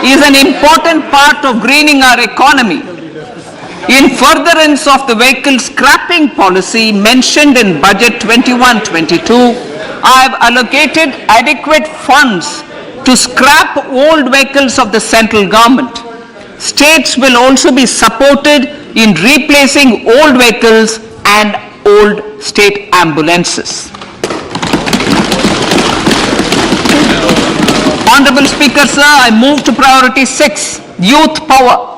Speaker 3: is an important part of greening our economy. In furtherance of the vehicle scrapping policy mentioned in Budget 21-22, I have allocated adequate funds to scrap old vehicles of the central government. States will also be supported in replacing old vehicles and old state ambulances. Honorable Speaker, sir, I move to priority 6, youth power.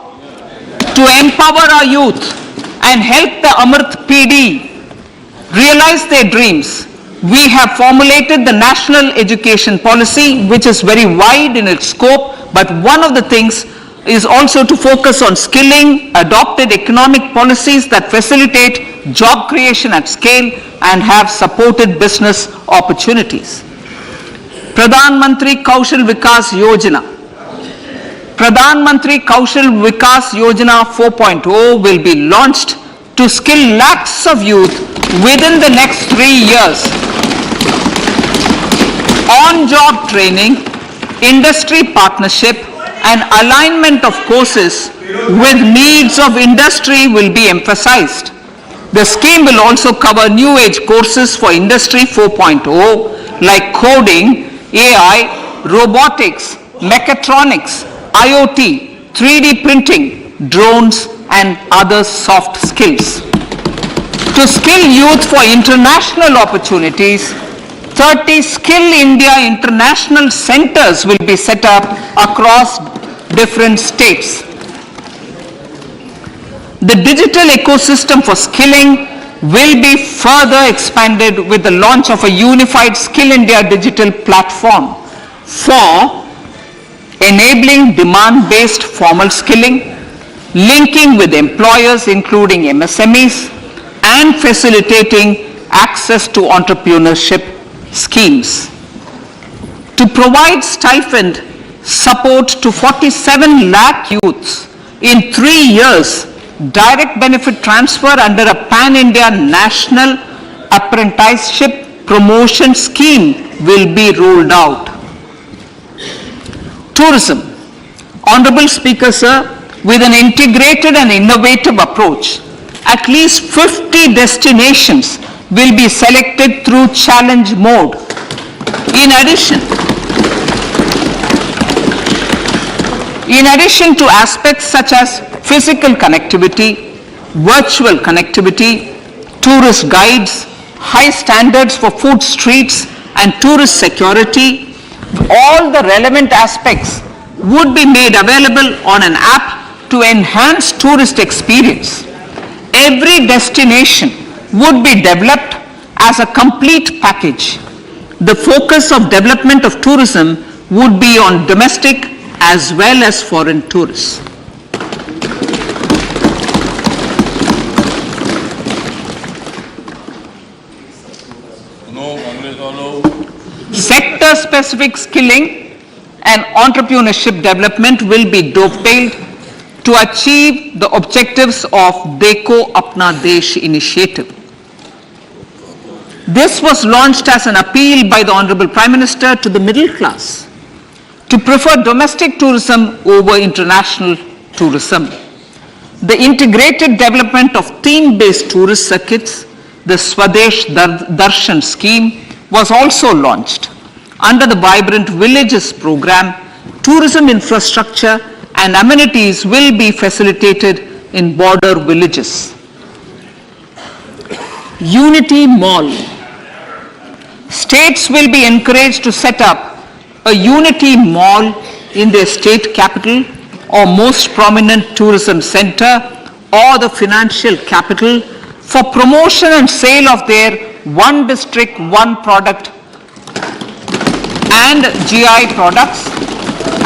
Speaker 3: To empower our youth and help the Amrit PD realize their dreams, we have formulated the National Education Policy, which is very wide in its scope, but one of the things is also to focus on skilling, adopted economic policies that facilitate job creation at scale and have supported business opportunities. Pradhan Mantri Kaushal Vikas Yojana. Pradhan Mantri Kaushal Vikas Yojana 4.0 will be launched to skill lakhs of youth within the next 3 years. On-job training, industry partnership, and alignment of courses with needs of industry will be emphasized. The scheme will also cover new age courses for Industry 4.0 like coding, AI, robotics, mechatronics, IoT, 3D printing, drones, and other soft skills. To skill youth for international opportunities, 30 Skill India International Centers will be set up across different states. The digital ecosystem for skilling will be further expanded with the launch of a unified Skill India digital platform for enabling demand-based formal skilling, linking with employers including MSMEs, and facilitating access to entrepreneurship schemes. To provide stipend support to 47 lakh youths in 3 years, direct benefit transfer under a pan-India national apprenticeship promotion scheme will be rolled out. Tourism. Honorable Speaker, sir, with an integrated and innovative approach, at least 50 destinations will be selected through challenge mode. In addition to aspects such as physical connectivity, virtual connectivity, tourist guides, high standards for food streets, and tourist security, all the relevant aspects would be made available on an app to enhance tourist experience. Every destination would be developed as a complete package. The focus of development of tourism would be on domestic as well as foreign tourists. Sector-specific skilling and entrepreneurship development will be dovetailed to achieve the objectives of Dekho Apna Desh initiative. This was launched as an appeal by the Honorable Prime Minister to the middle class to prefer domestic tourism over international tourism. The integrated development of theme-based tourist circuits, the Swadesh Darshan scheme, was also launched. Under the Vibrant Villages program, tourism infrastructure and amenities will be facilitated in border villages. Unity Mall. States will be encouraged to set up a Unity Mall in their state capital or most prominent tourism center or the financial capital for promotion and sale of their one district, one product and GI products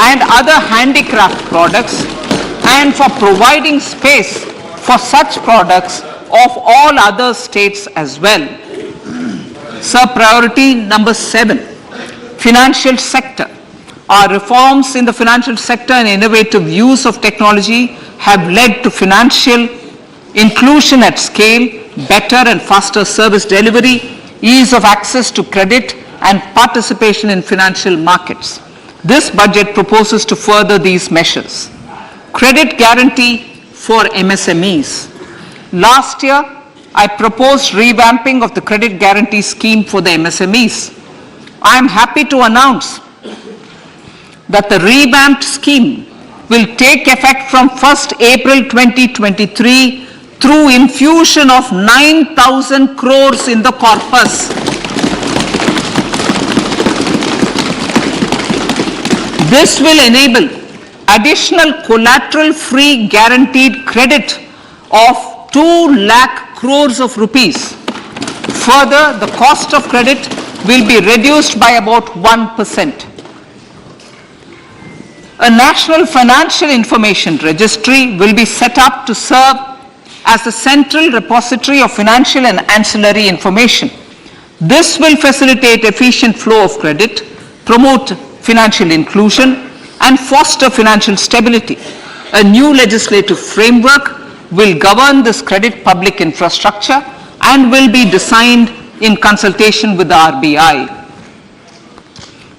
Speaker 3: and other handicraft products, and for providing space for such products of all other states as well. Sir, priority number 7, financial sector. Our reforms in the financial sector and innovative use of technology have led to financial inclusion at scale, better and faster service delivery, ease of access to credit, and participation in financial markets. This budget proposes to further these measures. Credit guarantee for MSMEs. Last year, I proposed revamping of the credit guarantee scheme for the MSMEs. I am happy to announce that the revamped scheme will take effect from 1st April 2023 through infusion of 9,000 crores in the corpus. This will enable additional collateral-free guaranteed credit of 2 lakh crores of rupees. Further, the cost of credit will be reduced by about 1%. A national financial information registry will be set up to serve as a central repository of financial and ancillary information. This will facilitate efficient flow of credit, promote financial inclusion, and foster financial stability. A new legislative framework will govern this credit public infrastructure and will be designed in consultation with the RBI.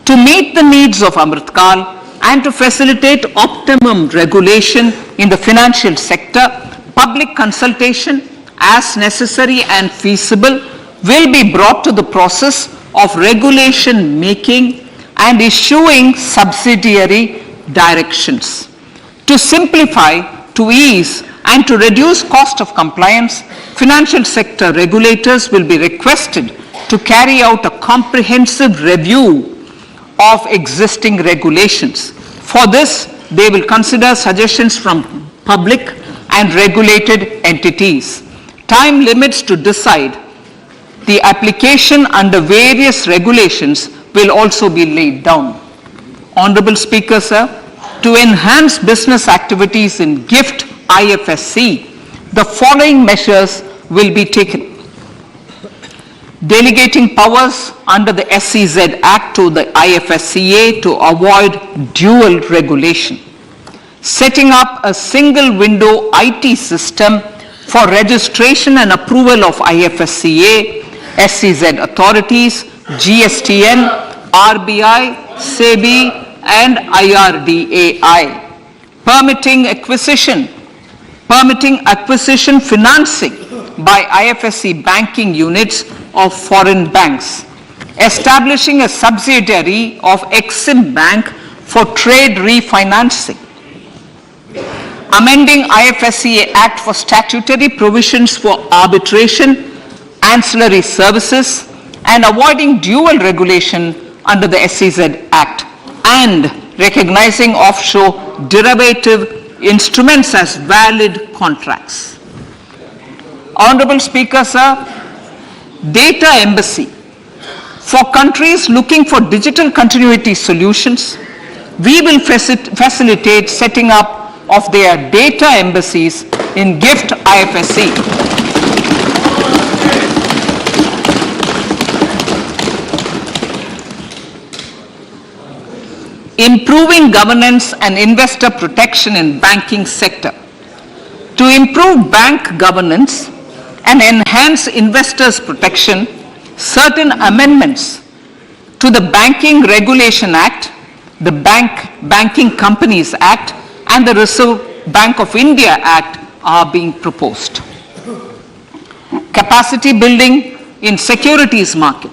Speaker 3: To meet the needs of Amritkal and to facilitate optimum regulation in the financial sector, public consultation, as necessary and feasible, will be brought to the process of regulation making and issuing subsidiary directions. To simplify, to ease, and to reduce cost of compliance, financial sector regulators will be requested to carry out a comprehensive review of existing regulations. For this, they will consider suggestions from public and regulated entities. Time limits to decide the application under various regulations will also be laid down. Honorable Speaker, sir, to enhance business activities in GIFT IFSC, the following measures will be taken. Delegating powers under the SEZ Act to the IFSCA to avoid dual regulation. Setting up a single window IT system for registration and approval of IFSCA, SEZ authorities, GSTN, RBI, SEBI, and IRDAI. Permitting acquisition financing by IFSC banking units of foreign banks. Establishing a subsidiary of Exim Bank for trade refinancing. Amending IFSCA Act for statutory provisions for arbitration, ancillary services, and avoiding dual regulation under the SEZ Act, and recognizing offshore derivative instruments as valid contracts. Honorable Speaker, sir, data embassy. For countries looking for digital continuity solutions, we will facilitate setting up of their data embassies in GIFT IFSC. Improving governance and investor protection in banking sector. To improve bank governance and enhance investors' protection, certain amendments to the Banking Regulation Act, the Banking Companies Act, and the Reserve Bank of India Act are being proposed. Capacity building in securities market.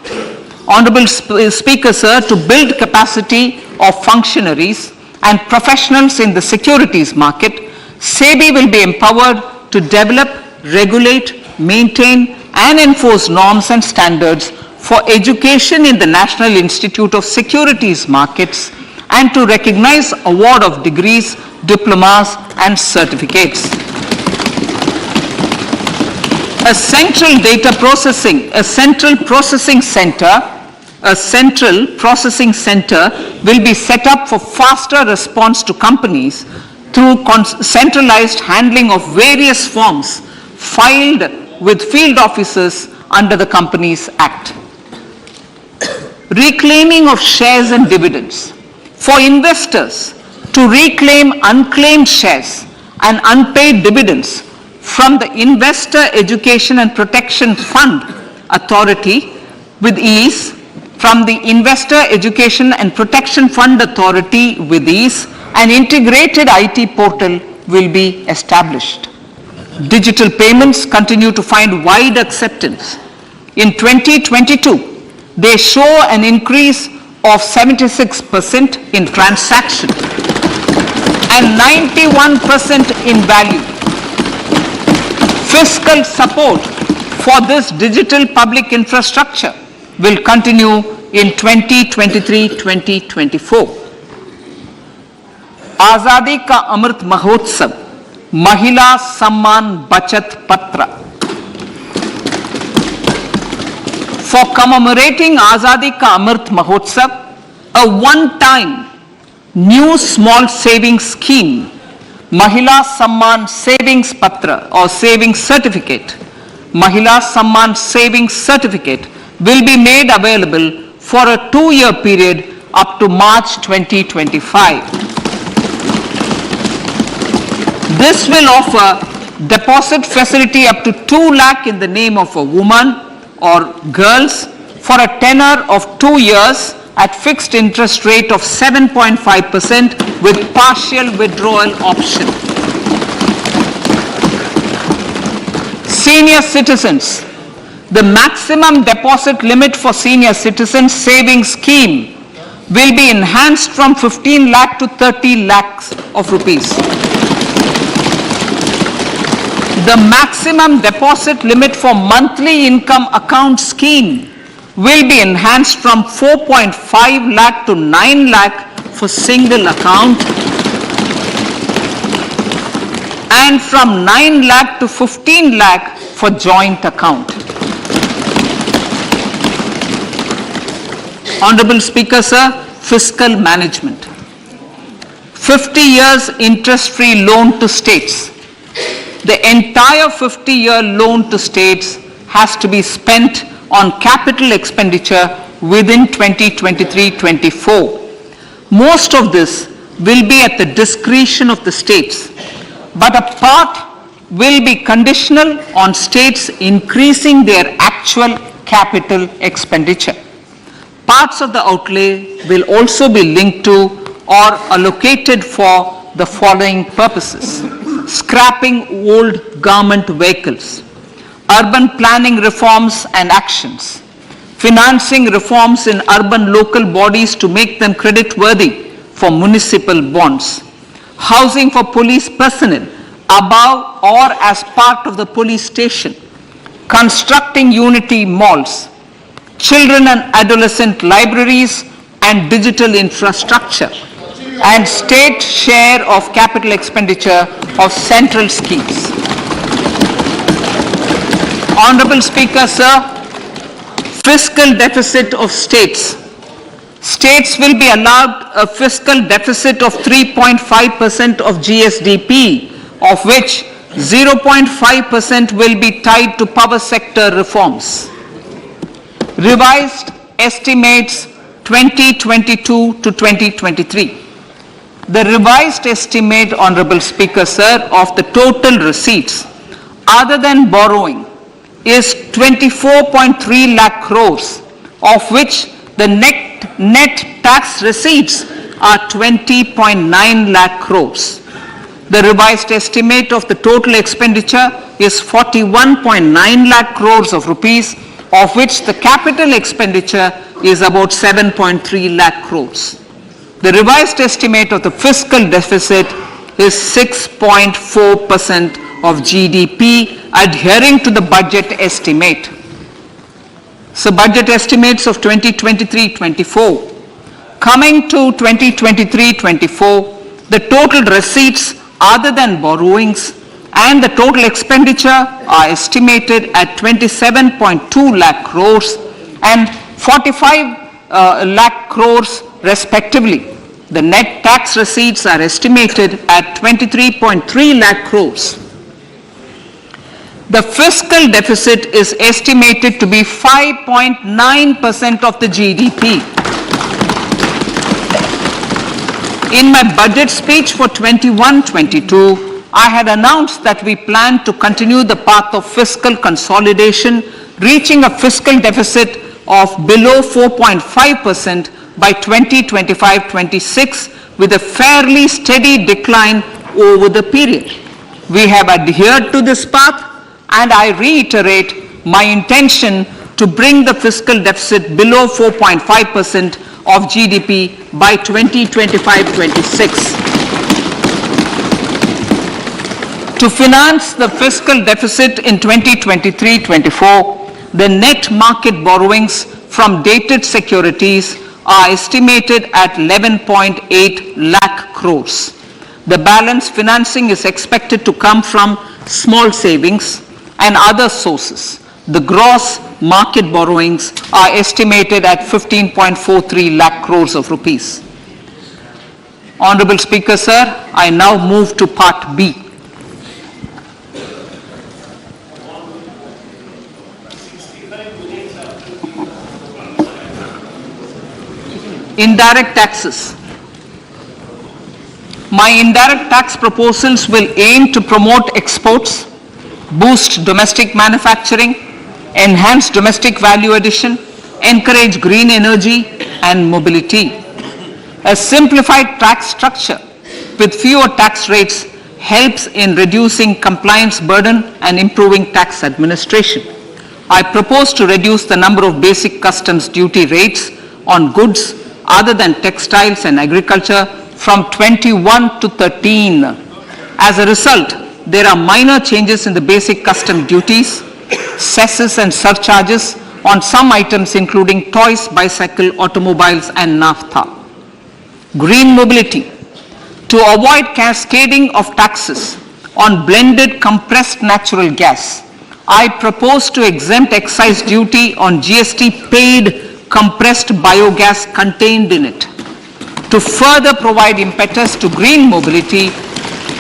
Speaker 3: Honorable Speaker, sir, to build capacity of functionaries and professionals in the securities market, SEBI will be empowered to develop, regulate, maintain, and enforce norms and standards for education in the National Institute of Securities Markets and to recognize award of degrees, diplomas, and certificates. A central processing center will be set up for faster response to companies through centralized handling of various forms filed with field officers under the Companies Act. Reclaiming of shares and dividends. For investors to reclaim unclaimed shares and unpaid dividends from the Investor Education and Protection Fund Authority with ease, from the Investor Education and Protection Fund Authority with ease, an integrated IT portal will be established. Digital payments continue to find wide acceptance. In 2022, they show an increase of 76% in transaction and 91% in value. Fiscal support for this digital public infrastructure will continue in 2023-2024. आजादी का अमृत महोत्सव, महिला सम्मान बचत पत्र. For commemorating Azadi Ka Amrit Mahotsav, a one-time new small savings scheme, Mahila Samman Savings Patra or Savings Certificate, Mahila Samman Savings Certificate will be made available for a 2-year period up to March 2025. This will offer deposit facility up to 2 lakh in the name of a woman or girls for a tenure of 2 years at fixed interest rate of 7.5% with partial withdrawal option. Senior citizens. The maximum deposit limit for senior citizens savings scheme will be enhanced from 15 lakh to 30 lakhs of rupees. The maximum deposit limit for monthly income account scheme will be enhanced from 4.5 lakh to 9 lakh for single account and from 9 lakh to 15 lakh for joint account. Honorable Speaker, sir, fiscal management. 50 years interest-free loan to states. The entire 50-year loan to states has to be spent on capital expenditure within 2023-24. Most of this will be at the discretion of the states, but a part will be conditional on states increasing their actual capital expenditure. Parts of the outlay will also be linked to or allocated for the following purposes: scrapping old government vehicles, urban planning reforms and actions, financing reforms in urban local bodies to make them credit-worthy for municipal bonds, housing for police personnel above or as part of the police station, constructing unity malls, children and adolescent libraries and digital infrastructure, and state share of capital expenditure of central schemes. Honorable Speaker, sir, fiscal deficit of states. States will be allowed a fiscal deficit of 3.5% of GSDP, of which 0.5% will be tied to power sector reforms. Revised estimates 2022 to 2023. The revised estimate, Honorable Speaker, sir, of the total receipts other than borrowing is 24.3 lakh crores, of which the net tax receipts are 20.9 lakh crores. The revised estimate of the total expenditure is 41.9 lakh crores of rupees, of which the capital expenditure is about 7.3 lakh crores. The revised estimate of the fiscal deficit is 6.4% of GDP, adhering to the budget estimate. So budget estimates of 2023-24. Coming to 2023-24, the total receipts other than borrowings and the total expenditure are estimated at 27.2 lakh crores and 45 lakh crores respectively. The net tax receipts are estimated at 23.3 lakh crores. The fiscal deficit is estimated to be 5.9% of the GDP. In my budget speech for 21-22, I had announced that we plan to continue the path of fiscal consolidation, reaching a fiscal deficit of below 4.5% by 2025-26 with a fairly steady decline over the period. We have adhered to this path, and I reiterate my intention to bring the fiscal deficit below 4.5% of GDP by 2025-26. To finance the fiscal deficit in 2023-24, the net market borrowings from dated securities are estimated at 11.8 lakh crores. The balance financing is expected to come from small savings and other sources. The gross market borrowings are estimated at 15.43 lakh crores of rupees. Honorable Speaker, sir, I now move to Part B. Indirect taxes. My indirect tax proposals will aim to promote exports, boost domestic manufacturing, enhance domestic value addition, encourage green energy and mobility. A simplified tax structure with fewer tax rates helps in reducing compliance burden and improving tax administration. I propose to reduce the number of basic customs duty rates on goods other than textiles and agriculture from 21 to 13. As a result, there are minor changes in the basic custom duties, cesses and surcharges on some items including toys, bicycle, automobiles and naphtha. Green mobility. To avoid cascading of taxes on blended compressed natural gas, I propose to exempt excise duty on GST paid compressed biogas contained in it. To further provide impetus to green mobility,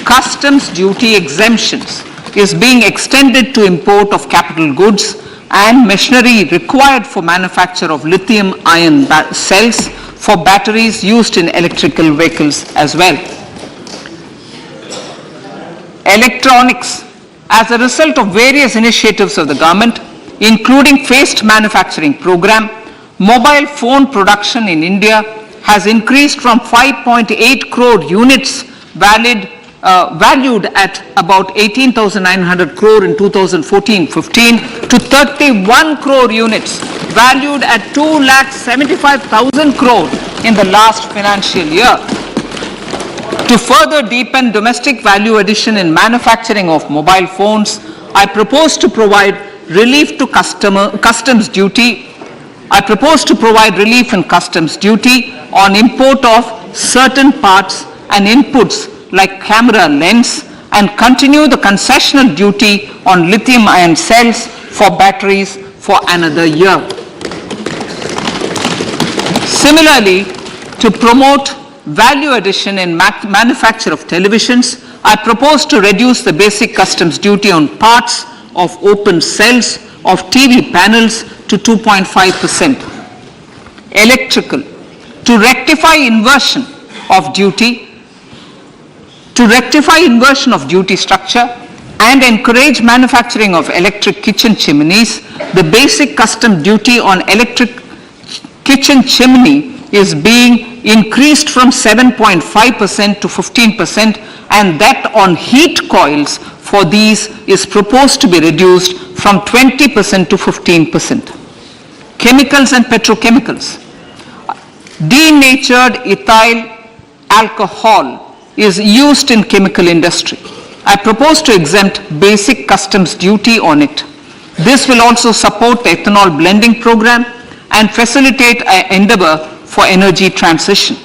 Speaker 3: customs duty exemptions is being extended to import of capital goods and machinery required for manufacture of lithium-ion cells for batteries used in electrical vehicles as well. Electronics. As a result of various initiatives of the government, including phased manufacturing program, mobile phone production in India has increased from 5.8 crore units valued at about 18,900 crore in 2014-15 to 31 crore units valued at 2,75,000 crore in the last financial year. To further deepen domestic value addition in manufacturing of mobile phones, I propose to provide relief to customs duty. I propose to provide relief in customs duty on import of certain parts and inputs like camera lens and continue the concessional duty on lithium-ion cells for batteries for another year. Similarly, to promote value addition in manufacture of televisions, I propose to reduce the basic customs duty on parts of open cells of TV panels to 2.5%. Electrical. To rectify inversion of duty structure and encourage manufacturing of electric kitchen chimneys, the basic custom duty on electric kitchen chimney is being increased from 7.5% to 15%, and that on heat coils for these is proposed to be reduced from 20% to 15%. Chemicals and petrochemicals. Denatured ethyl alcohol is used in chemical industry. I propose to exempt basic customs duty on it. This will also support the ethanol blending program and facilitate an endeavor for energy transition.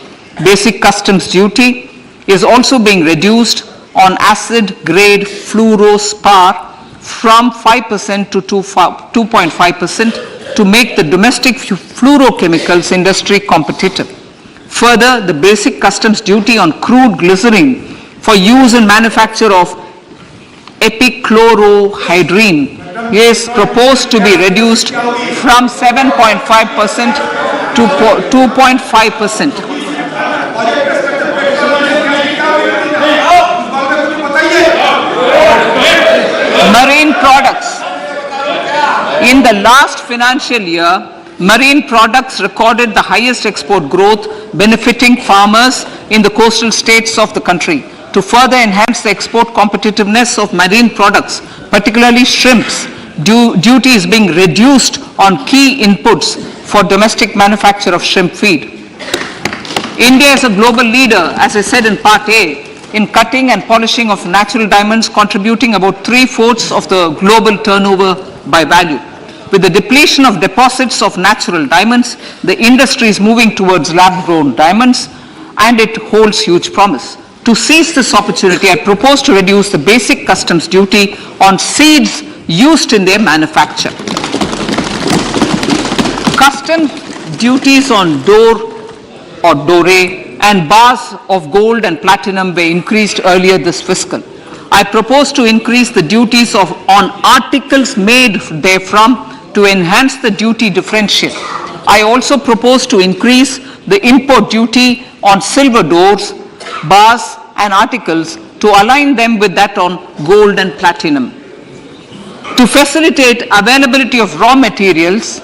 Speaker 3: Basic customs duty is also being reduced on acid grade fluorospar from 5% to 2.5% to make the domestic fluorochemicals industry competitive. Further, the basic customs duty on crude glycerin for use in manufacture of epichlorohydrin is proposed to be reduced from 7.5% to 2.5%. Marine products. In the last financial year, marine products recorded the highest export growth, benefiting farmers in the coastal states of the country. To further enhance the export competitiveness of marine products, particularly shrimps, duty is being reduced on key inputs for domestic manufacture of shrimp feed. India is a global leader, as I said in Part A, in cutting and polishing of natural diamonds, contributing about 3/4 of the global turnover by value. With the depletion of deposits of natural diamonds, the industry is moving towards lab-grown diamonds, and it holds huge promise. To seize this opportunity, I propose to reduce the basic customs duty on seeds used in their manufacture. Customs duties on dore or dore and bars of gold and platinum were increased earlier this fiscal. I propose to increase the duties on articles made therefrom to enhance the duty differential. I also propose to increase the import duty on silver doors, bars and articles to align them with that on gold and platinum. To facilitate availability of raw materials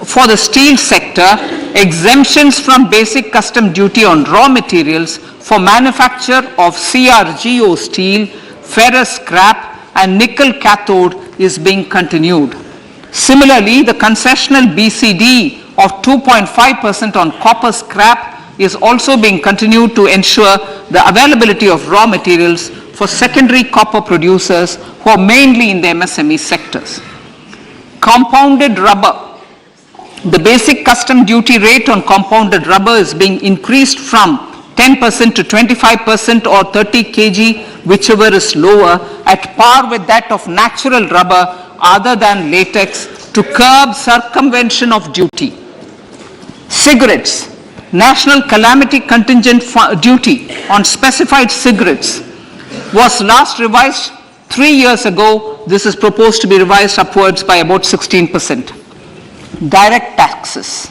Speaker 3: for the steel sector, exemptions from basic custom duty on raw materials for manufacture of CRGO steel, ferrous scrap and nickel cathode is being continued. Similarly, the concessional BCD of 2.5% on copper scrap is also being continued to ensure the availability of raw materials for secondary copper producers who are mainly in the MSME sectors. Compounded rubber. The basic custom duty rate on compounded rubber is being increased from 10% to 25% or 30 kg, whichever is lower, at par with that of natural rubber other than latex, to curb circumvention of duty. Cigarettes. National calamity contingent duty on specified cigarettes was last revised 3 years ago. This is proposed to be revised upwards by about 16%. Direct taxes.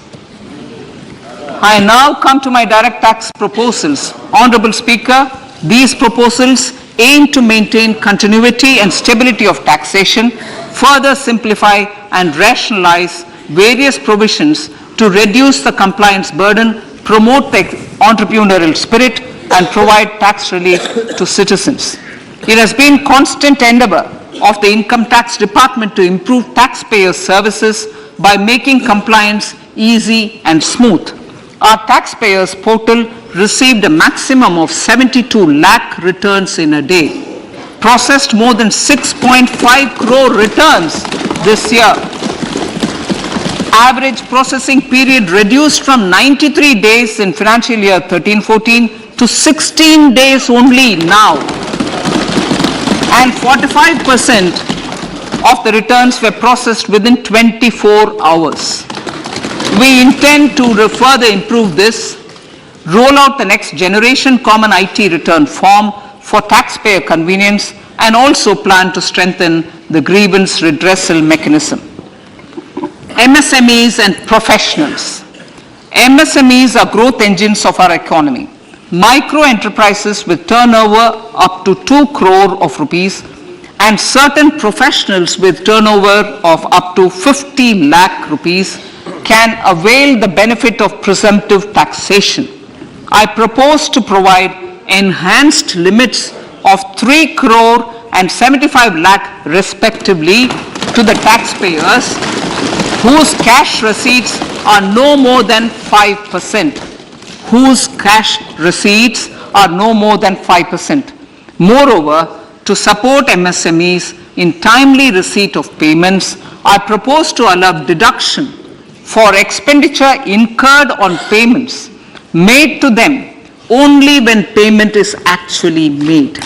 Speaker 3: I now come to my direct tax proposals. Honorable Speaker, these proposals aim to maintain continuity and stability of taxation, further simplify and rationalize various provisions to reduce the compliance burden, promote the entrepreneurial spirit, and provide tax relief to citizens. It has been constant endeavor of the Income Tax Department to improve taxpayer services by making compliance easy and smooth. Our taxpayers portal received a maximum of 72 lakh returns in a day, processed more than 6.5 crore returns this year. Average processing period reduced from 93 days in financial year 13-14 to 16 days only now, and 45% of the returns were processed within 24 hours. We intend to further improve this, roll out the next generation common IT return form for taxpayer convenience, and also plan to strengthen the grievance redressal mechanism. MSMEs and professionals. MSMEs are growth engines of our economy. Micro enterprises with turnover up to 2 crore of rupees and certain professionals with turnover of up to 50 lakh rupees can avail the benefit of presumptive taxation. I propose to provide enhanced limits of 3 crore and 75 lakh respectively to the taxpayers whose cash receipts are no more than 5%, whose cash receipts are no more than 5%. Moreover, to support MSMEs in timely receipt of payments, I propose to allow deduction for expenditure incurred on payments made to them only when payment is actually made.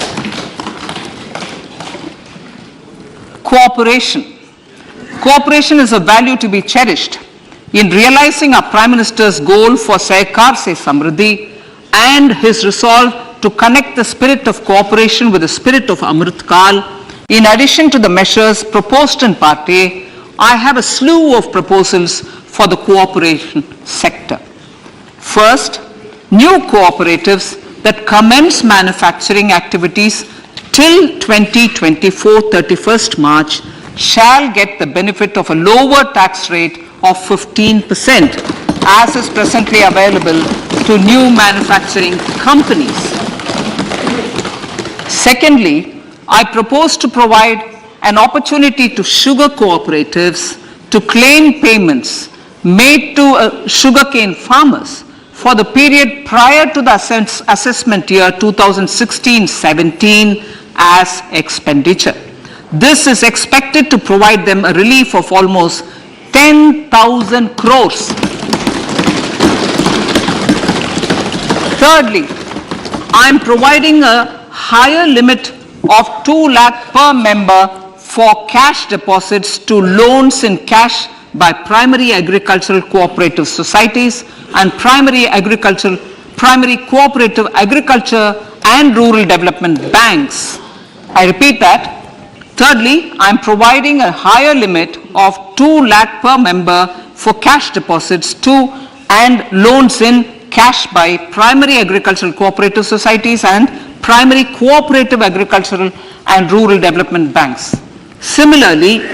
Speaker 3: Cooperation. Cooperation is a value to be cherished. In realizing our Prime Minister's goal for Sehkar Se Samriddhi and his resolve to connect the spirit of cooperation with the spirit of Amrit Kal, in addition to the measures proposed in Part A, I have a slew of proposals for the cooperation sector. First, new cooperatives that commence manufacturing activities till 2024 31st March shall get the benefit of a lower tax rate of 15% as is presently available to new manufacturing companies. Secondly, I propose to provide an opportunity to sugar cooperatives to claim payments made to sugarcane farmers for the period prior to the assessment year 2016-17 as expenditure. This is expected to provide them a relief of almost 10,000 crores. Thirdly, I am providing a higher limit of 2 lakh per member for cash deposits to loans in cash by primary agricultural cooperative societies and primary cooperative agriculture and rural development banks. I repeat that. Thirdly, I am providing a higher limit of 2 lakh per member for cash deposits to and loans in cash by primary agricultural cooperative societies and primary cooperative agricultural and rural development banks. Similarly,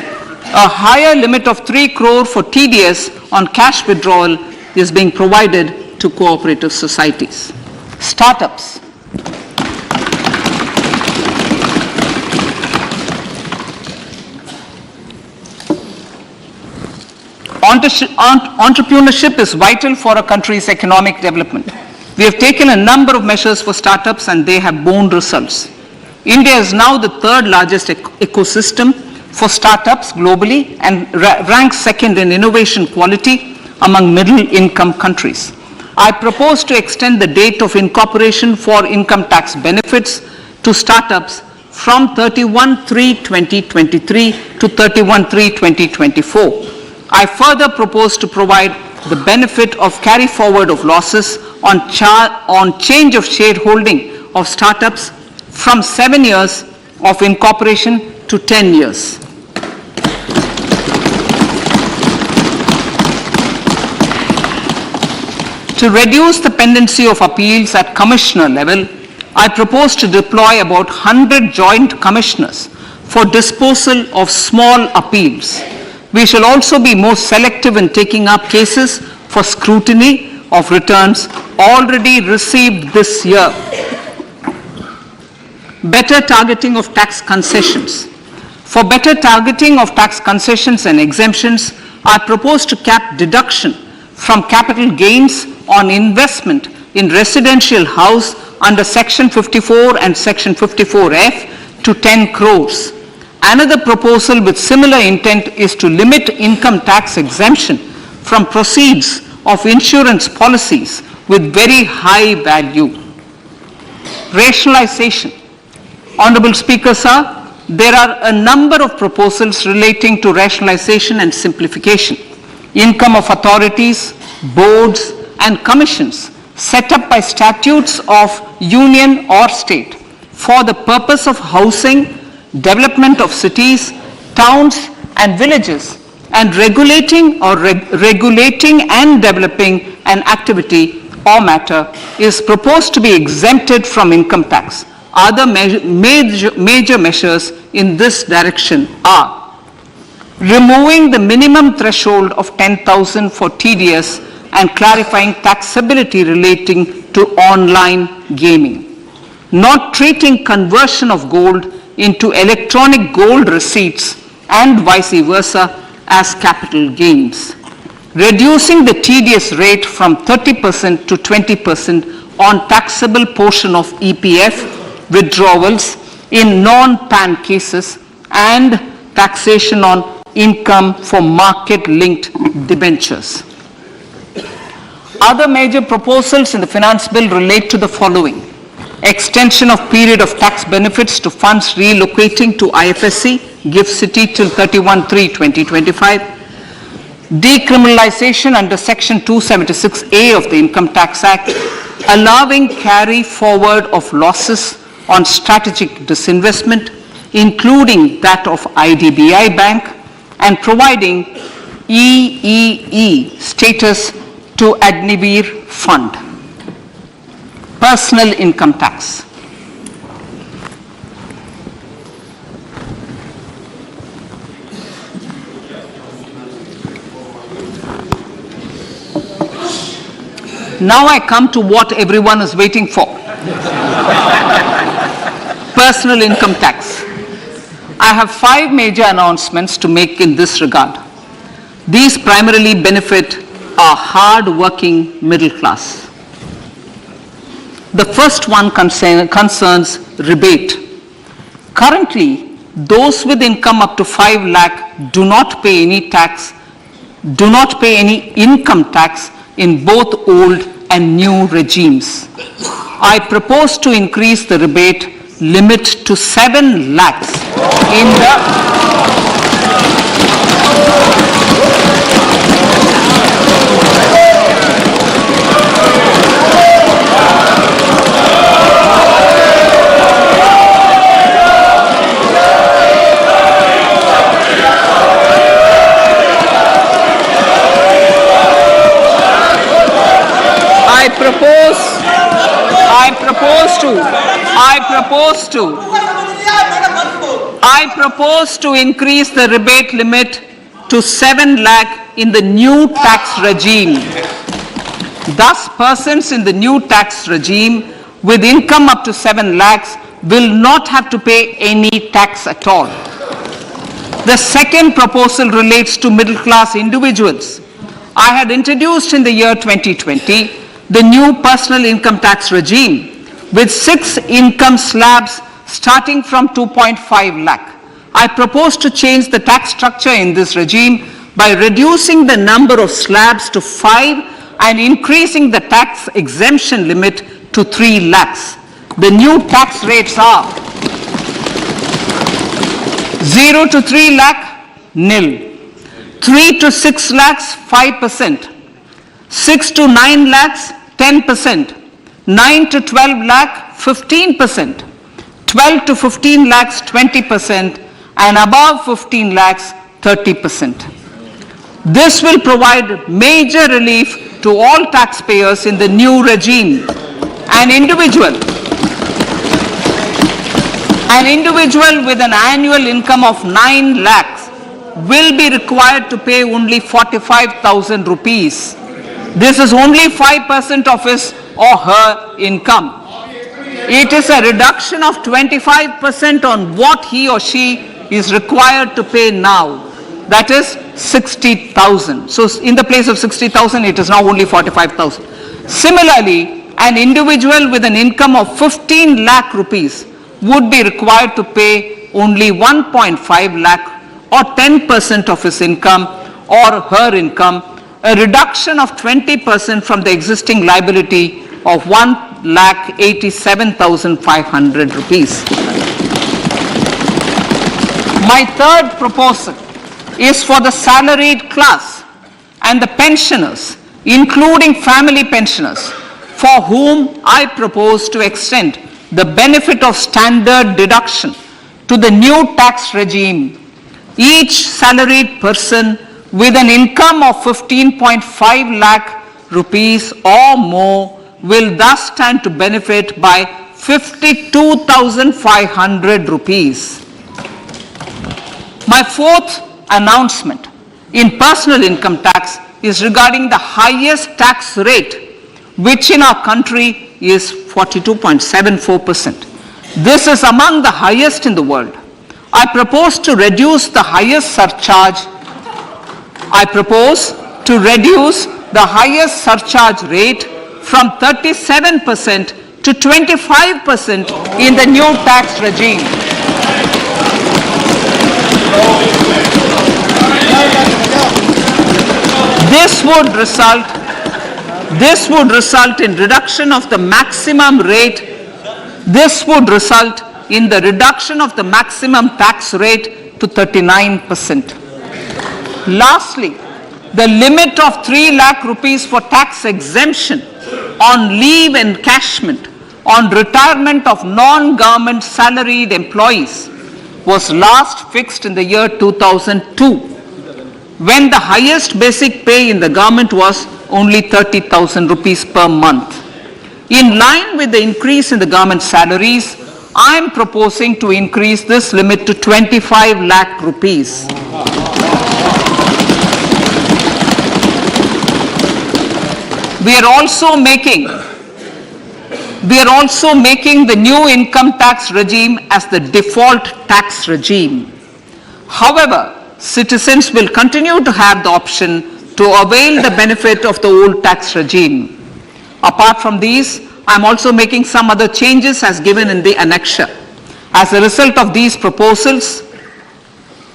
Speaker 3: a higher limit of 3 crore for TDS on cash withdrawal is being provided to cooperative societies. Startups. Entrepreneurship is vital for a country's economic development. We have taken a number of measures for startups and they have borne results. India is now the third largest ecosystem for startups globally and ranks second in innovation quality among middle-income countries. I propose to extend the date of incorporation for income tax benefits to startups from 31/3/2023 to 31/3/2024. I further propose to provide the benefit of carry forward of losses on change of shareholding of startups from 7 years of incorporation to 10 years. To reduce the pendency of appeals at commissioner level, I propose to deploy about 100 joint commissioners for disposal of small appeals. We shall also be more selective in taking up cases for scrutiny of returns already received this year. Better targeting of tax concessions. For better targeting of tax concessions and exemptions, I propose to cap deduction from capital gains on investment in residential house under Section 54 and Section 54F to 10 crores. Another proposal with similar intent is to limit income tax exemption from proceeds of insurance policies with very high value. Rationalization. Honorable Speaker, sir, there are a number of proposals relating to rationalization and simplification. Income of authorities, boards, and commissions set up by statutes of union or state for the purpose of housing, development of cities, towns, and villages, and regulating and developing an activity or matter is proposed to be exempted from income tax. Other major measures in this direction are removing the minimum threshold of 10,000 for TDS and clarifying taxability relating to online gaming, not treating conversion of gold into electronic gold receipts and vice versa as capital gains, reducing the TDS rate from 30% to 20% on taxable portion of EPF withdrawals in non-PAN cases and taxation on income for market-linked debentures. Other major proposals in the finance bill relate to the following: extension of period of tax benefits to funds relocating to IFSC, GIFT City till 31/3/2025, decriminalization under Section 276A of the Income Tax Act, allowing carry forward of losses on strategic disinvestment, including that of IDBI Bank, and providing EEE status to Agnivir Fund. Personal income tax. Now I come to what everyone is waiting for. Personal income tax. I have 5 major announcements to make in this regard. These primarily benefit our hard-working middle class. The first one concerns rebate. Currently, those with income up to 5 lakh do not pay any income tax in both old and new regimes. I propose to increase the rebate limit to 7 lakhs in the I propose to increase the rebate limit to 7 lakh in the new tax regime. Thus, persons in the new tax regime with income up to 7 lakhs will not have to pay any tax at all. The second proposal relates to middle class individuals. I had introduced in the year 2020 the new personal income tax regime with 6 income slabs starting from 2.5 lakh. I propose to change the tax structure in this regime by reducing the number of slabs to 5 and increasing the tax exemption limit to 3 lakhs. The new tax rates are 0 to 3 lakh, nil. 3 to 6 lakhs, 5%. 6 to 9 lakhs, 10%. 9 to 12 lakh, 15%. 12 to 15 lakhs, 20%. And above 15 lakhs, 30%. This will provide major relief to all taxpayers in the new regime. An individual with an annual income of 9 lakhs will be required to pay only 45,000 rupees. This is only 5% of his or her income. It is a reduction of 25% on what he or she is required to pay now. That is 60,000. So in the place of 60,000, it is now only 45,000. Similarly, an individual with an income of 15 lakh rupees would be required to pay only 1.5 lakh or 10% of his income or her income, a reduction of 20% from the existing liability of 1,87,500 rupees. My third proposal is for the salaried class and the pensioners, including family pensioners, for whom I propose to extend the benefit of standard deduction to the new tax regime. Each salaried person with an income of 15.5 lakh rupees or more will thus stand to benefit by 52,500 rupees. My fourth announcement in personal income tax is regarding the highest tax rate, which in our country is 42.74%. This is among the highest in the world. I propose to reduce the highest surcharge. I propose to reduce the highest surcharge rate from 37% to 25% in the new tax regime. This would result in reduction of the maximum rate. This would result in the reduction of the maximum tax rate to 39%. Lastly, the limit of 3 lakh rupees for tax exemption on leave encashment on retirement of non-government salaried employees was last fixed in the year 2002, when the highest basic pay in the government was only 30,000 rupees per month. In line with the increase in the government salaries, I am proposing to increase this limit to 25 lakh rupees. We are also making the new income tax regime as the default tax regime. However, citizens will continue to have the option to avail the benefit of the old tax regime. Apart from these, I am also making some other changes as given in the annexure. As a result of these proposals,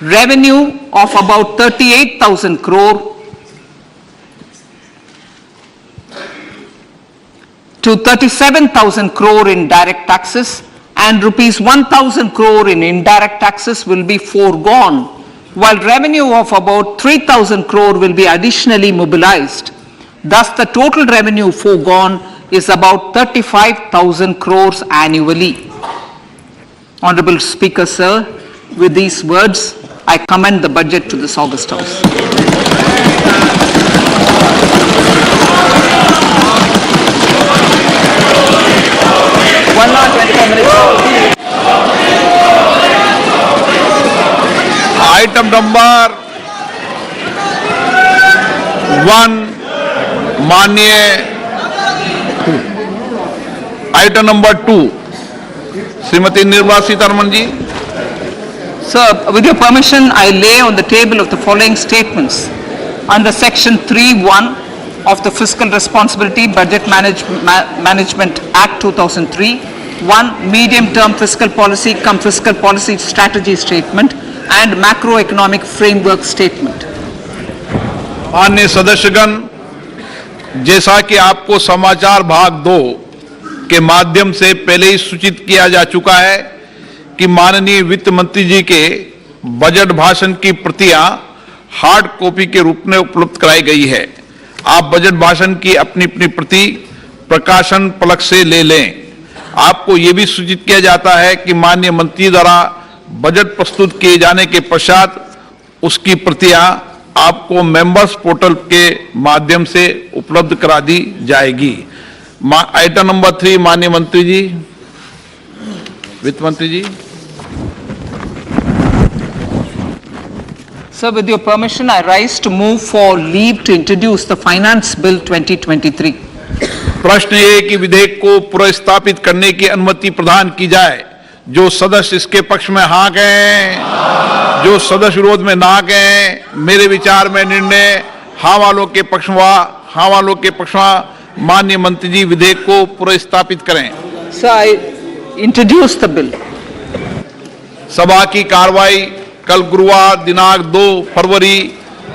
Speaker 3: revenue of about 38,000 crore to 37,000 crore in direct taxes and rupees 1,000 crore in indirect taxes will be foregone, while revenue of about 3,000 crore will be additionally mobilized. Thus, the total revenue foregone is about 35,000 crores annually. Honorable Speaker, sir, with these words, I commend the budget to this August House.
Speaker 2: Item number 1, माननीय item number 2 Shrimati Nirmala Sitharaman ji.
Speaker 3: Sir, with your permission, I lay on the table of the following statements under Section 3(1) of the Fiscal Responsibility Budget Management Act 2003, 1 medium-term fiscal policy cum fiscal policy strategy statement and macroeconomic framework statement.
Speaker 2: माननीय सदस्यगण, जैसा कि आपको समाचार भाग 2 के माध्यम से पहले ही सूचित किया जा चुका है कि माननीय वित्त मंत्री जी के बजट भाषण की प्रतियां हार्ड कॉपी के रूप में उपलब्ध कराई गई है. आप बजट भाषण की अपनी अपनी प्रति प्रकाशन पलक से ले लें. आपको यह भी सूचित किया जाता है कि माननीय मंत्री द्वारा बजट प्रस्तुत किए जाने के पश्चात उसकी प्रतियां आपको मेंबर्स पोर्टल के माध्यम से उपलब्ध करा दी जाएगी. आइटम नंबर 3, माननीय मंत्री जी, वित्त मंत्री जी.
Speaker 3: Sir, with your permission, I rise to move for leave to introduce the Finance Bill 2023.
Speaker 2: प्रश्न ये कि विधेयक को पुनर्स्थापित करने की अनुमति प्रदान की जाए. जो सदस्य इसके पक्ष में हाँ कहें, जो सदस्य विरोध में ना कहें. मेरे विचार में निर्णय हाँ वालों के पक्ष में, हाँ वालों के पक्ष में. माननीय मंत्री जी विधेयक को पुनर्स्थापित करें.
Speaker 3: Sir, I introduce the bill.
Speaker 2: सभा की कार्रवाई कल गुरुवार दिनांक 2 फरवरी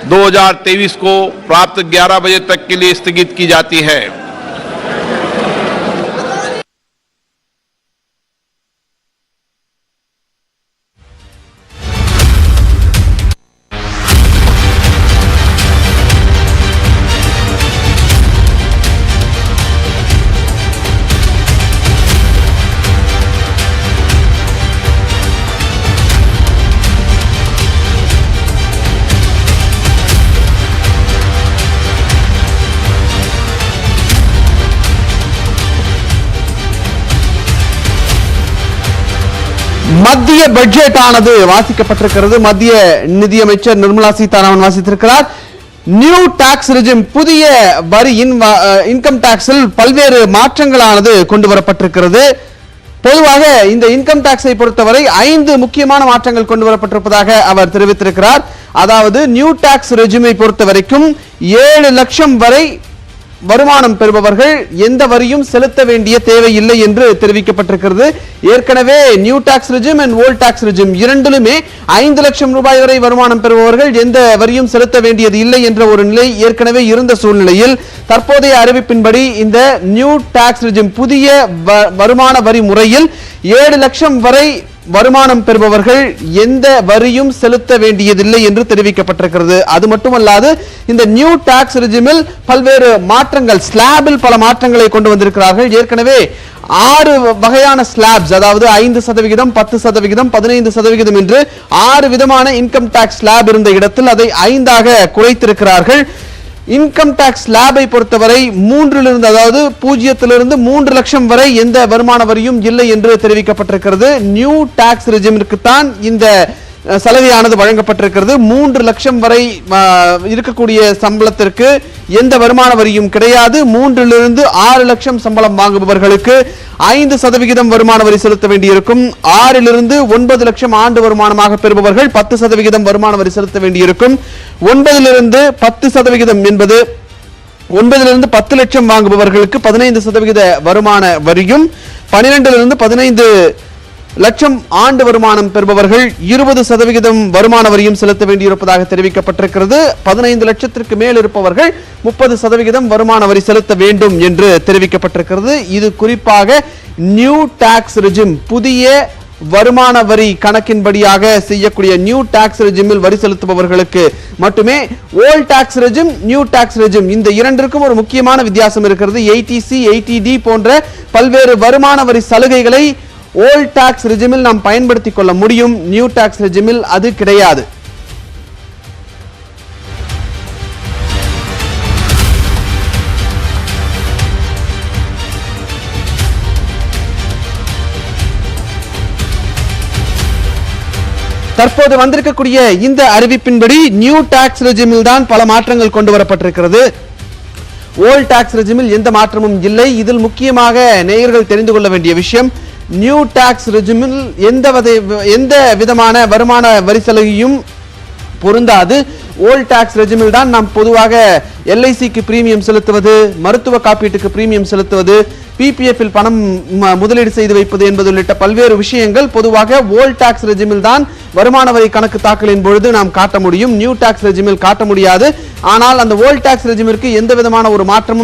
Speaker 2: 2023 को प्राप्त 11 बजे तक के लिए स्थगित की जाती है.
Speaker 1: மத்திய பட்ஜெட் ஆனது வாசிக்கப்பட்டிருக்கிறது. மத்திய நிதியமைச்சர் நிர்மலா சீதாராமன் வாசித்திருக்கிறார். நியூ டாக்ஸ் ரெஜிம், புதிய வரி இன்கம் டாக்ஸில் பல்வேறு மாற்றங்களானது கொண்டு வரப்பட்டிருக்கிறது. பொதுவாக இந்த இன்கம் டாக்ஸை பொறுத்தவரை 5 முக்கியமான மாற்றங்கள் கொண்டு வரப்பட்டிருப்பதாக அவர் தெரிவித்திருக்கிறார். அதாவது நியூ டாக்ஸ் ரெஜிமை பொறுத்த வரைக்கும் 7 லட்சம் வரை வருமானம் பெறுபவர்கள் எந்த வரியும் செலுத்த வேண்டிய தேவையில்லை என்று தெரிவிக்கப்பட்டிருக்கிறது. ஏற்கனவே new tax regime and old tax regime இரண்டிலுமே 5 லட்சம் ரூபாய் வரை வருமானம் பெறுபவர்கள் எந்த வரியும் செலுத்த வேண்டியது இல்லை என்ற ஒரு நிலை ஏற்கனவே இருந்த சூழ்நிலையில் தற்போதைய அறிவிப்பின்படி இந்த நியூ டாக்ஸ் ரெஜிம் புதிய வருமான வரி முறையில் 7 லட்சம் வரை வருமானம் பெறுபவர்கள் எந்த வரியும் செலுத்த வேண்டியதில்லை என்று தெரிவிக்கப்பட்டிருக்கிறது. அது மட்டுமல்லாது இந்த நியூ டாக்ஸ் ரெஜிமில் பல்வேறு மாற்றங்கள், ஸ்லாபில் பல மாற்றங்களை கொண்டு வந்திருக்கிறார்கள். ஏற்கனவே 6 வகையான ஸ்லாப்ஸ், அதாவது 5%, 10%, 15% என்று 6 விதமான இன்கம் டாக்ஸ் ஸ்லாப் இருந்த இடத்தில் அதை 5ஆக குறைத்திருக்கிறார்கள். இன்கம் டாக்ஸ் ஸ்லாபை பொறுத்தவரை 3 அதாவது 0 3 லட்சம் வரை எந்த வருமான வரியும் இல்லை என்று தெரிவிக்கப்பட்டிருக்கிறது. நியூ டாக்ஸ் ரெஜிமிற்கு தான் இந்த சலுகையானது வழங்கப்பட்டிருக்கிறது. 3 லட்சம் வரை இருக்கக்கூடிய சம்பளத்திற்கு எந்த வருமான வரியும் கிடையாது. 3 6 லட்சம் சம்பளம் வாங்குபவர்களுக்கு 5% வருமான வரி செலுத்த வேண்டியிருக்கும். 6 9 லட்சம் ஆண்டு வருமானமாக பெறுபவர்கள் 10% வருமான வரி செலுத்த வேண்டியிருக்கும். 9 10% என்பது 9 10 லட்சம் வாங்குபவர்களுக்கு 15% வருமான வரியும், 12 15 லட்சம் ஆண்டு வருமானம் பெறுபவர்கள் 20% வருமான வரியும் செலுத்த வேண்டியிருப்பதாக தெரிவிக்கப்பட்டிருக்கிறது. 15 லட்சத்திற்கு மேல் இருப்பவர்கள் 30% வருமான வரி செலுத்த வேண்டும் என்று தெரிவிக்கப்பட்டிருக்கிறது. இது குறிப்பாக நியூ டாக்ஸ் ரெஜிம், புதிய வருமான வரி கணக்கின்படியாக செய்யக்கூடிய நியூ டாக்ஸ் ரெஜிமில் வரி செலுத்துபவர்களுக்கு மட்டுமே. Old tax regime, new tax regime இந்த இரண்டிற்கும் ஒரு முக்கியமான வித்தியாசம் இருக்கிறது. 80C 80D போன்ற பல்வேறு வருமான வரி சலுகைகளை ஓல்ட் டாக்ஸ் ரெஜிமில் நாம் பயன்படுத்திக் கொள்ள முடியும். நியூ டாக்ஸ் ரெஜிமில் அது கிடையாது. தற்போது வந்திருக்கக்கூடிய இந்த அறிவிப்பின்படி நியூ டாக்ஸ் ரெஜிமில் தான் பல மாற்றங்கள் கொண்டு வரப்பட்டிருக்கிறது. ஓல்ட் டாக்ஸ் ரெஜிமில் எந்த மாற்றமும் இல்லை. இதில் முக்கியமாக நேயர்கள் தெரிந்து கொள்ள வேண்டிய விஷயம், நியூ டாக்ஸ் ரெஜிமில் எந்த விதமான வருமான வரி சலுகையும் பொருந்தாது. ஓல்ட் டாக்ஸ் ரெஜிமில் தான் நாம் பொதுவாக எல்ஐசிக்கு பிரீமியம் செலுத்துவது, மருத்துவ காப்பீட்டுக்கு பிரீமியம் செலுத்துவது, பிபிஎஃப் பணம் முதலீடு செய்து வைப்பது என்பது உள்ளிட்ட பல்வேறு விஷயங்கள் பொதுவாக ஓல்ட் டாக்ஸ் ரெஜிமில் தான் வருமான வரி கணக்கு தாக்கலின் பொழுது நாம் காட்ட முடியும். நியூ டாக்ஸ் ரெஜிமில் காட்ட முடியாது. ஆனால் அந்த ஓல்ட் டாக்ஸ் ரெஜிமிற்கு எந்த விதமான ஒரு மாற்றமும்